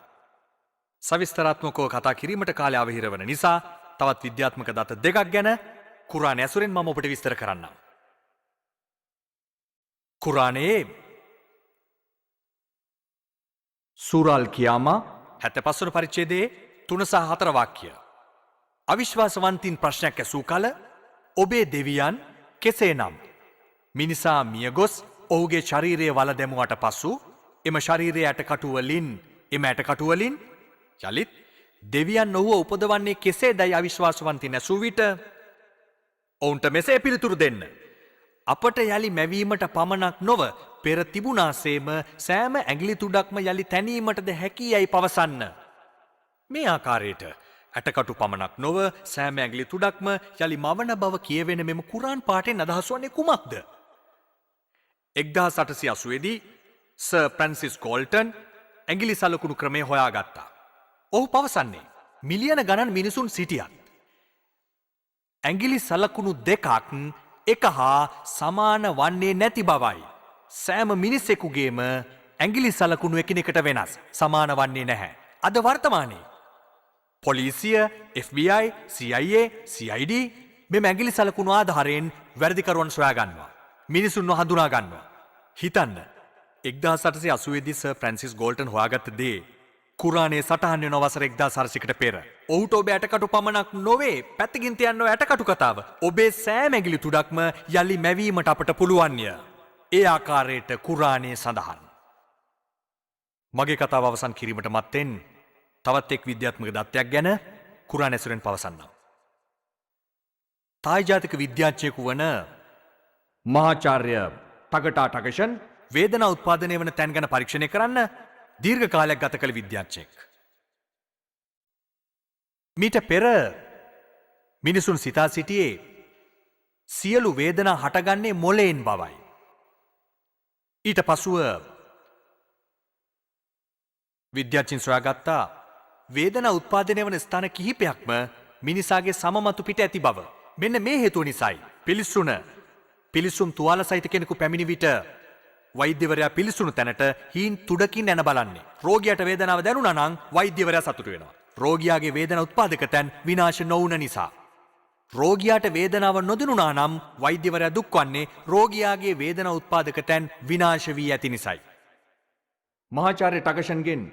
සවිස්තරාත්මකව කතා කිරීමට කාලය අවහිර වන නිසා තවත් විද්‍යාත්මක දත දෙකක් ගැන කුරාණය ඇසුරෙන් මම ඔබට විස්තර කරන්නම්. කුරාණයේ සූරාල් කියාමා 75 වන පරිච්ඡේදයේ 3 සහ 4 වාක්‍ය. අවිශ්වාසවන්තින් ප්‍රශ්නයක් ඇසූ කල ඔබේ දෙවියන් කෙසේනම් මිනිසා මියගොස් ඔහුගේ ශරීරය වල දැමුවට පසු එම ශරීරයේ ඇටකටුවලින් යලිත් දෙවියන් ඔහුව උපදවන්නේ කෙසේදයි අවිශ්වාසවන්තින් ඇසූ විට ඔවුන්ට මෙසේ පිළිතුරු දෙන්න. අපට යලි මැවීමට පමණක් නොව පෙර තිබුණාසේම සෑම ඇඟිලි තුඩක්ම යලි තැනීමටද හැකි යයි පවසන්න. මේ ආකාරයට ඇටකටු පමණක් නොව සෑම ඇඟිලි තුඩක්ම යලි මවන බව කියවෙන මෙම කුරාන් පාඨයෙන් අදහස් වන්නේ කුමක්ද? 1880 දී සර් ෆ්‍රැන්සිස් ගෝල්ටන් ඇඟිලි සලකුණු ක්‍රමය හොයාගත්තා. ඔහු පවසන්නේ මිලියන ගණන් මිනිසුන් සිටියත් ඇඟිලි සලකුණු දෙකක් එක හා සමාන වන්නේ නැති බවයි. සෑම මිනිසෙකුගේම ඇඟිලි සලකුණු එකිනෙකට වෙනස්, සමාන වන්නේ නැහැ. අද වර්තමානයේ පොලිසිය, FBI, CIA, CID මෙම ඇඟිලි සලකුණු ආධාරයෙන් වැරදිකරුවන් සොයා ගන්නවා. මිනිසුන්ව හඳුනා ගන්නවා. හිතන්න 1880 දී සර් ෆ්‍රැන්සිස් ගෝල්ටන් හොයාගත්ත දේ කුරාණයේ සටහන් වෙන වසර 1400කට පෙර. ඔහුට ඔබේ ඇටකටු පමණක් නොවේ පැත්තකින් තියන්න ඇටකටු කතාව. ඔබේ සෑම ඇඟිලි තුඩක්ම යලි මැවීමට අපට පුළුවන්ය. ඒ ආකාරයට කුරාණයේ සඳහන්. මගේ කතාව අවසන් කිරීමට මත්තෙන් තවත් එක් විද්‍යාත්මක දත්තයක් ගැන කුරාණ ඇසුරෙන් පවසන්නම්. තායි ජාතික විද්‍යාඥයෙකු වන මහාචාර්ය ටගටා ටගෂන් වේදනා උත්පාදනය වන තැන් ගැන පරීක්ෂණය කරන්න දීර්ඝ කාලයක් ගත කළ විද්‍යාඥයෙක්. මීට පෙර මිනිසුන් සිතා සිටියේ සියලු වේදනා හටගන්නේ මොළයෙන් බවයි. ඊට පසුව විද්‍යාඥයින් සොයාගත්තා වේදනා උත්පාදනය වන ස්ථාන කිහිපයක්ම මිනිසාගේ සමමතු පිට ඇති බව. මෙන්න මේ හේතුව නිසායි පිලිස්සුම් තුවාල සහිත කෙනෙකු පැමිණි විට වෛද්‍යවරයා පිළිසුණු තැනට හීන් තුඩකින් යන බලන්නේ. රෝගියාට වේදනාව දැනුණා නම් වෛද්‍යවරයා සතුටු වෙනවා. රෝගියාගේ වේදනා උත්පාදක තැන් විනාශ නොවුන නිසා. රෝගියාට වේදනාව නොදැනුණා නම් වෛද්‍යවරයා දුක් වන්නේ රෝගියාගේ වේදනා උත්පාදක තැන් විනාශ වී ඇති නිසායි. මහාචාර්ය ටගෂන්ගෙන්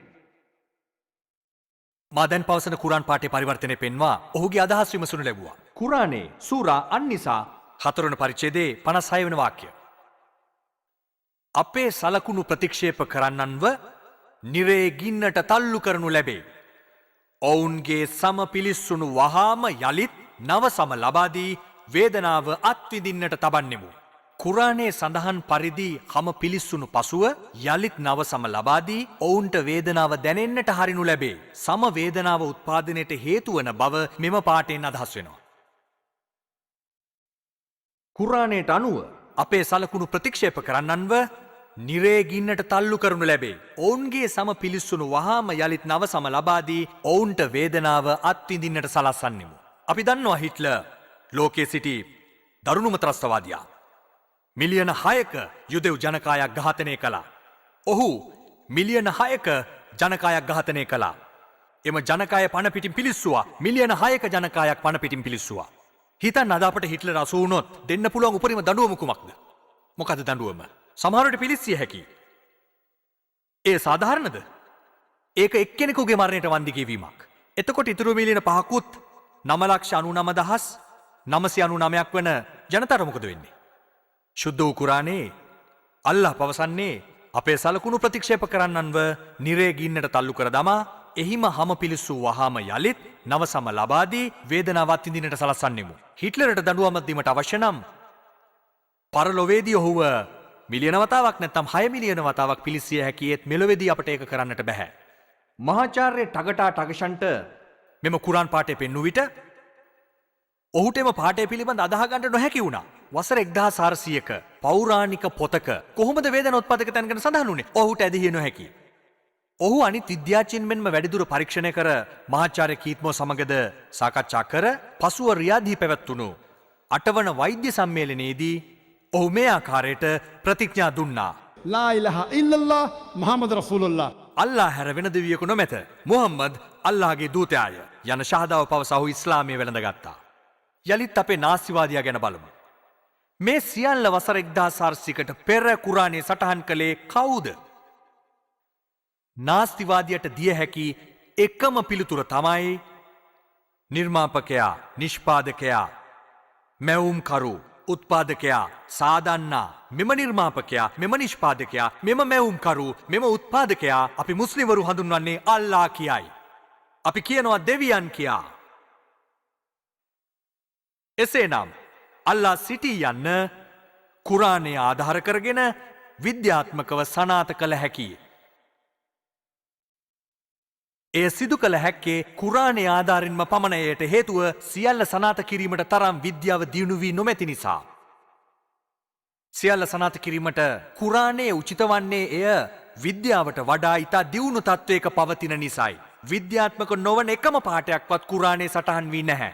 මා දැන් පවසන කුරාන් පාඨයේ පරිවර්තනය පෙන්වා ඔහුගේ අදහස් විමසනු ලැබුවා. කුරානයේ සූරා අන්-නිසා 4 වන පරිච්ඡේදයේ 56 වන වාක්‍යය. අපේ සලකුණු ප්‍රතික්ෂේප කරන්නන්ව නිරේ ගින්නට තල්ලු කරනු ලැබේ. ඔවුන්ගේ සම පිලිස්සුණු වහාම යලිත් නව සම ලබාදී වේදනාව අත්විඳින්නට තබන්නෙමු. කුරාණයේ සඳහන් පරිදි හම පිලිස්සුණු පසුව යලිත් නව සම ලබාදී ඔවුන්ට වේදනාව දැනෙන්නට හරිනු ලැබේ. සම වේදනාව උත්පාදනයට හේතු වන බව මෙම පාඨයෙන් අදහස් වෙනවා. කුරාණයට අනුව අපේ සලකුණු ප්‍රතික්ෂේප කරන්නන්ව නිරේ ගින්නට තල්ලු කරනු ලැබේ. ඔවුන්ගේ සම පිලිස්සුණු වහාම යලිත් නව සම ලබාදී ඔවුන්ට වේදනාව අත්විඳින්නට සලස්සන්නෙමු. අපි දන්නවා හිට්ලර් ලෝකයේ සිටි දරුණුම ත්‍රස්තවාදියා. මිලියන 6ක යුදෙව් ජනකායක් ඝාතනය කළා. ඔහු මිලියන 6ක ජනකායක් ඝාතනය කළා. එම ජනකාය පණ පිටින් පිලිස්සුවා. මිලියන 6ක ජනකායක් පණ පිටින් පිලිස්සුවා. හිතන්න අද අපට හිට්ලර් අසු වුණොත් දෙන්න පුළුවන් උපරිම දඬුවම කුමක්ද? මොකද දඬුවම? සමහරවිට පිලිස්සිය හැකියි. ඒ සාධාරණද? ඒක එක්කෙනෙකුගේ මරණයට වන්දි ගෙවීමක්. එතකොට ඉතුරු මිලියන 5කුත් 9,99,999ක් වන ජනතාවට මොකද වෙන්නේ? ශුද්ධ වූ කුරානයේ අල්ලාහ් පවසන්නේ අපේ සලකුණු ප්‍රතික්ෂේප කරන්නන්ව නිරේ ගින්නට තල්ලු කර දමා එහිම හම පිලිස්සූ වහාම යලිත් නවසම ලබාදී වේදනාවත් විඳින්නට සලස්සන්නෙමු. හිට්ලරට දඬුවමක් දීමට අවශ්‍ය නම් පරලොවේදී ඔහුව මිලියන වතාවක් නැත්නම් 6 මිලියන වතාවක් පිලිසිය හැකියේත් මෙලොවේදී අපට ඒක කරන්නට බෑ. මහාචාර්ය ටගටා ටගෂන්ට මෙම කුරාන් පාඨය පෙන්වූ විට ඔහුට එම පාඨය පිළිබඳ අදහ ගන්නට නොහැකි වුණා. වසර 1400ක පෞරාණික පොතක කොහොමද වේදන උත්පාදක තැන් ගැන සඳහන් වුණේ? ඔහුට ඇදහිය නොහැකි. ඔහු අනිත් විද්‍යාඥයින් මෙන්ම වැඩිදුර පරීක්ෂණය කර මහාචාර්ය කීත්මෝ සමගද සාකච්ඡා කර පසුව රියාදී පැවැත්වුණු 8 වන වෛද්‍ය සම්මේලනයේදී ඔහු මේ ආකාරයට ප්‍රතිඥා දුන්නා. ලා ඉලාහා ඉල්ලල්ලාහ් මුහම්මද් රසූලුල්ලාහ්. අල්ලාහ් හැර වෙන දෙවියෙකු නොමැත. මුහම්මද් අල්ලාහ්ගේ දූතයාය. යන ශහදාව පවසා ඔහු ඉස්ලාමයේ වැළඳගත්තා. යලිත් අපේ නාස්තිවාදියා ගැන බලමු. මේ සියල්ල වසර 1400කට පෙර කුරානයේ සටහන් කළේ කවුද? නාස්තිවාදියට දිය හැකි එකම පිළිතුර තමයි නිර්මාපකයා, නිෂ්පාදකයා, මැවුම්කරු, උත්පාදකයා, සාදන්නා, මෙම නිර්මාපකයා, මෙම නිෂ්පාදකයා, මෙම මැවුම්කරු, මෙම උත්පාදකයා අපි මුස්ලිම්වරු හඳුන්වන්නේ අල්ලාහ් කියයි. අපි කියනවා දෙවියන් කියා. එසේනම් අල්ලාහ් සිටී යන්න කුරානය ආධාර කරගෙන විද්‍යාත්මකව සනාත කළ හැකියි. එය සිදු කළ හැක්කේ කුරානයේ ආධාරින්ම පමණයට හේතුව සියල්ල සනාත කිරීමට තරම් විද්‍යාව දියුණු වී නොමැති නිසා. සියල්ල සනාත කිරීමට කුරානයේ උචිත වන්නේ එය විද්‍යාවට වඩා ඉතා දියුණු තත්ත්වයක පවතින නිසායි. විද්‍යාත්මක නොවන එකම පාඨයක්වත් කුරානයේ සටහන් වී නැහැ.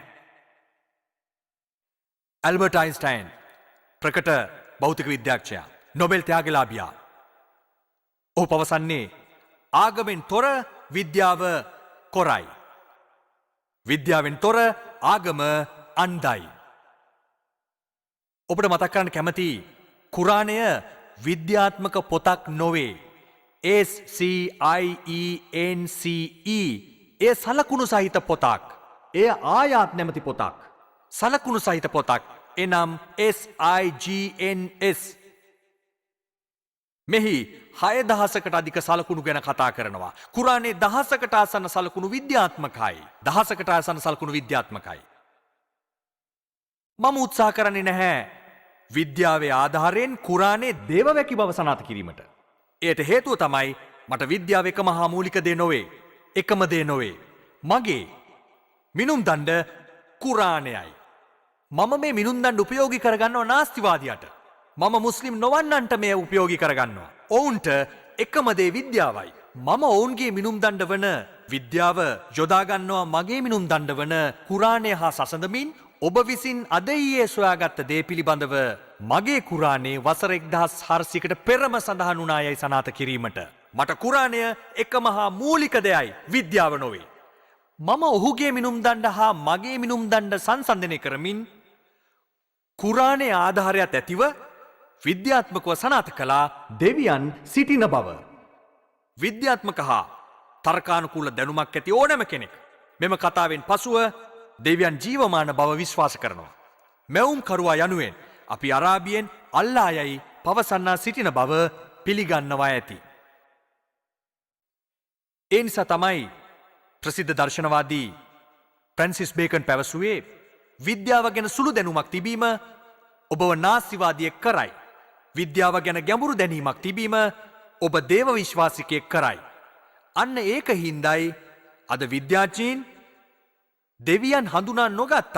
ඇල්බර්ට් අයින්ස්ටයින් ප්‍රකට භෞතික විද්‍යාඥයා, නොබෙල් ත්‍යාගලාභියා. ඔහු පවසන්නේ ආගමෙන් තොර විද්‍යාව කොරයි. විද්‍යාවෙන් තොර ආගම අන්ධයි. ඔබට මතක් කරන්න කැමති කුරානය විද්‍යාත්මක පොතක් නොවේ. SCIENCE එය සලකුණු සහිත පොතක්. එය ආයාත් නැමැති පොතක්. සලකුණු සහිත පොතක්. එනම් SIGNS. මෙහි 6000කට අධික සලකුණු ගැන කතා කරනවා. කුරානයේ 1000කට ආසන්න සලකුණු විද්‍යාත්මකයි. 1000කට ආසන්න සලකුණු විද්‍යාත්මකයි. මම උත්සාහ කරන්නේ නැහැ විද්‍යාවේ ආධාරයෙන් කුරානයේ දේවවැකි බව සනාථ කිරීමට. එයට හේතුව තමයි මට විද්‍යාව එකම හා මූලික දේ නොවේ. එකම දේ නොවේ. මගේ මිනුම් දණ්ඩ කුරානයයි. මම මේ මිනුම් දණ්ඩ උපයෝගී කරගන්නව නාස්තිවාදියාට. මම මුස්ලිම් නොවන්නන්ට මේ උපයෝගී කරගන්නවා. ඔවුන්ට එකම දේ විද්‍යාවයි. මම ඔවුන්ගේ මිනුම් දණ්ඩ වන විද්‍යාව යොදාගන්නවා මගේ මිනුම් දණ්ඩ වන කුරානය හා සසඳමින් ඔබ විසින් අද ඊයේ සොයාගත්ත දේ පිළිබඳව මගේ කුරානයේ වසර 1400කට පෙරම සඳහන් වුණායයි සනාථ කිරීමට. මට කුරානය එකම හා මූලික දෙයයි, විද්‍යාව නොවේ. මම ඔහුගේ මිනුම් දණ්ඩ හා මගේ මිනුම් දණ්ඩ සංසන්දනය කරමින් කුරානයේ ආධාරයත් ඇතිව විද්‍යාත්මකව සනාථ කළා දෙවියන් සිටින බව. විද්‍යාත්මක හා තර්කානුකූල දැනුමක් ඇති ඕනෑම කෙනෙක් මෙම කතාවෙන් පසුව දෙවියන් ජීවමාන බව විශ්වාස කරනවා. මැවුම් කරුවා යනුවෙන් අපි අරාබියෙන් අල්ලා යයි පවසන්නා සිටින බව පිළිගන්නවා ඇති. ඒ නිසා තමයි ප්‍රසිද්ධ දර්ශනවාදී ෆ්‍රැන්සිස් බේකන් පැවසුවේ විද්‍යාව ගැන සුළු දැනුමක් තිබීම ඔබව නාස්තිවාදියෙක් කරයි. විද්‍යාව ගැන ගැඹුරු දැනීමක් තිබීම ඔබ දේව විශ්වාසිකයෙක් කරයි. අන්න ඒක හින්දයි අද විද්‍යාඥයින් දෙවියන් හඳුනා නොගත්තත්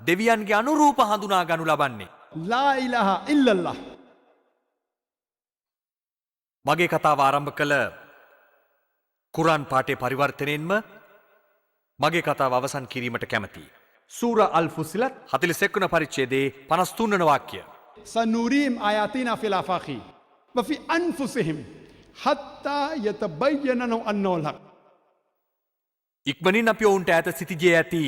දෙවියන්ගේ අනුරූප හඳුනා ගනු ලබන්නේ. ලා ඉලාහා ඉල්ලල්ලාහ්. මගේ කතාව ආරම්භ කළ කුරාන් පාඨයේ පරිවර්තනයෙන්ම මගේ කතාව අවසන් කිරීමට කැමතියි. සූර අල් ෆුසිලත් 41 වන පරිච්ඡේදයේ 53 වන වාක්‍යය. سنريهم آياتنا في الآفاق وفي أنفسهم حتى يتبين لهم أنه الحق. ඉක්මනින් අපි ඔවුන්ට ඈත සිටිජේ ඇති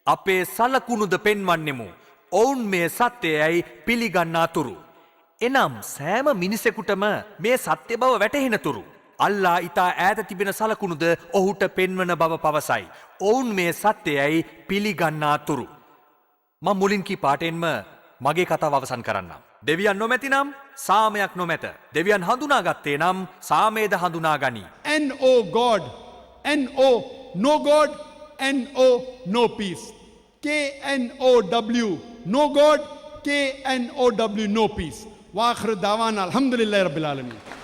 අපේ සලකුණුද පෙන්වන්නෙමු. ඔවුන් මේ සත්‍යයයි පිළිගන්නා තුරු. එනම් සෑම මිනිසෙකුටම මේ සත්‍ය බව වැටහෙන තුරු අල්ලා ඊතා ඈත තිබෙන සලකුණුද ඔහුට පෙන්වන බව පවසයි. ඔවුන් මේ සත්‍යයයි පිළිගන්නා තුරු. මම මුලින් කී පාඩෙන්ම මගේ කතාව අවසන් කරන්නම්. දෙවියන් නොමැති නම් සාමයක් නොමැත. දෙවියන් හඳුනාගත්තේ නම් සාමේද හඳුනා ගනී. N-O God, N-O no God, N-O no peace. K-N-O-W no God, K-N-O-W no peace. وآخر دعوانا الحمد لله رب العالمين.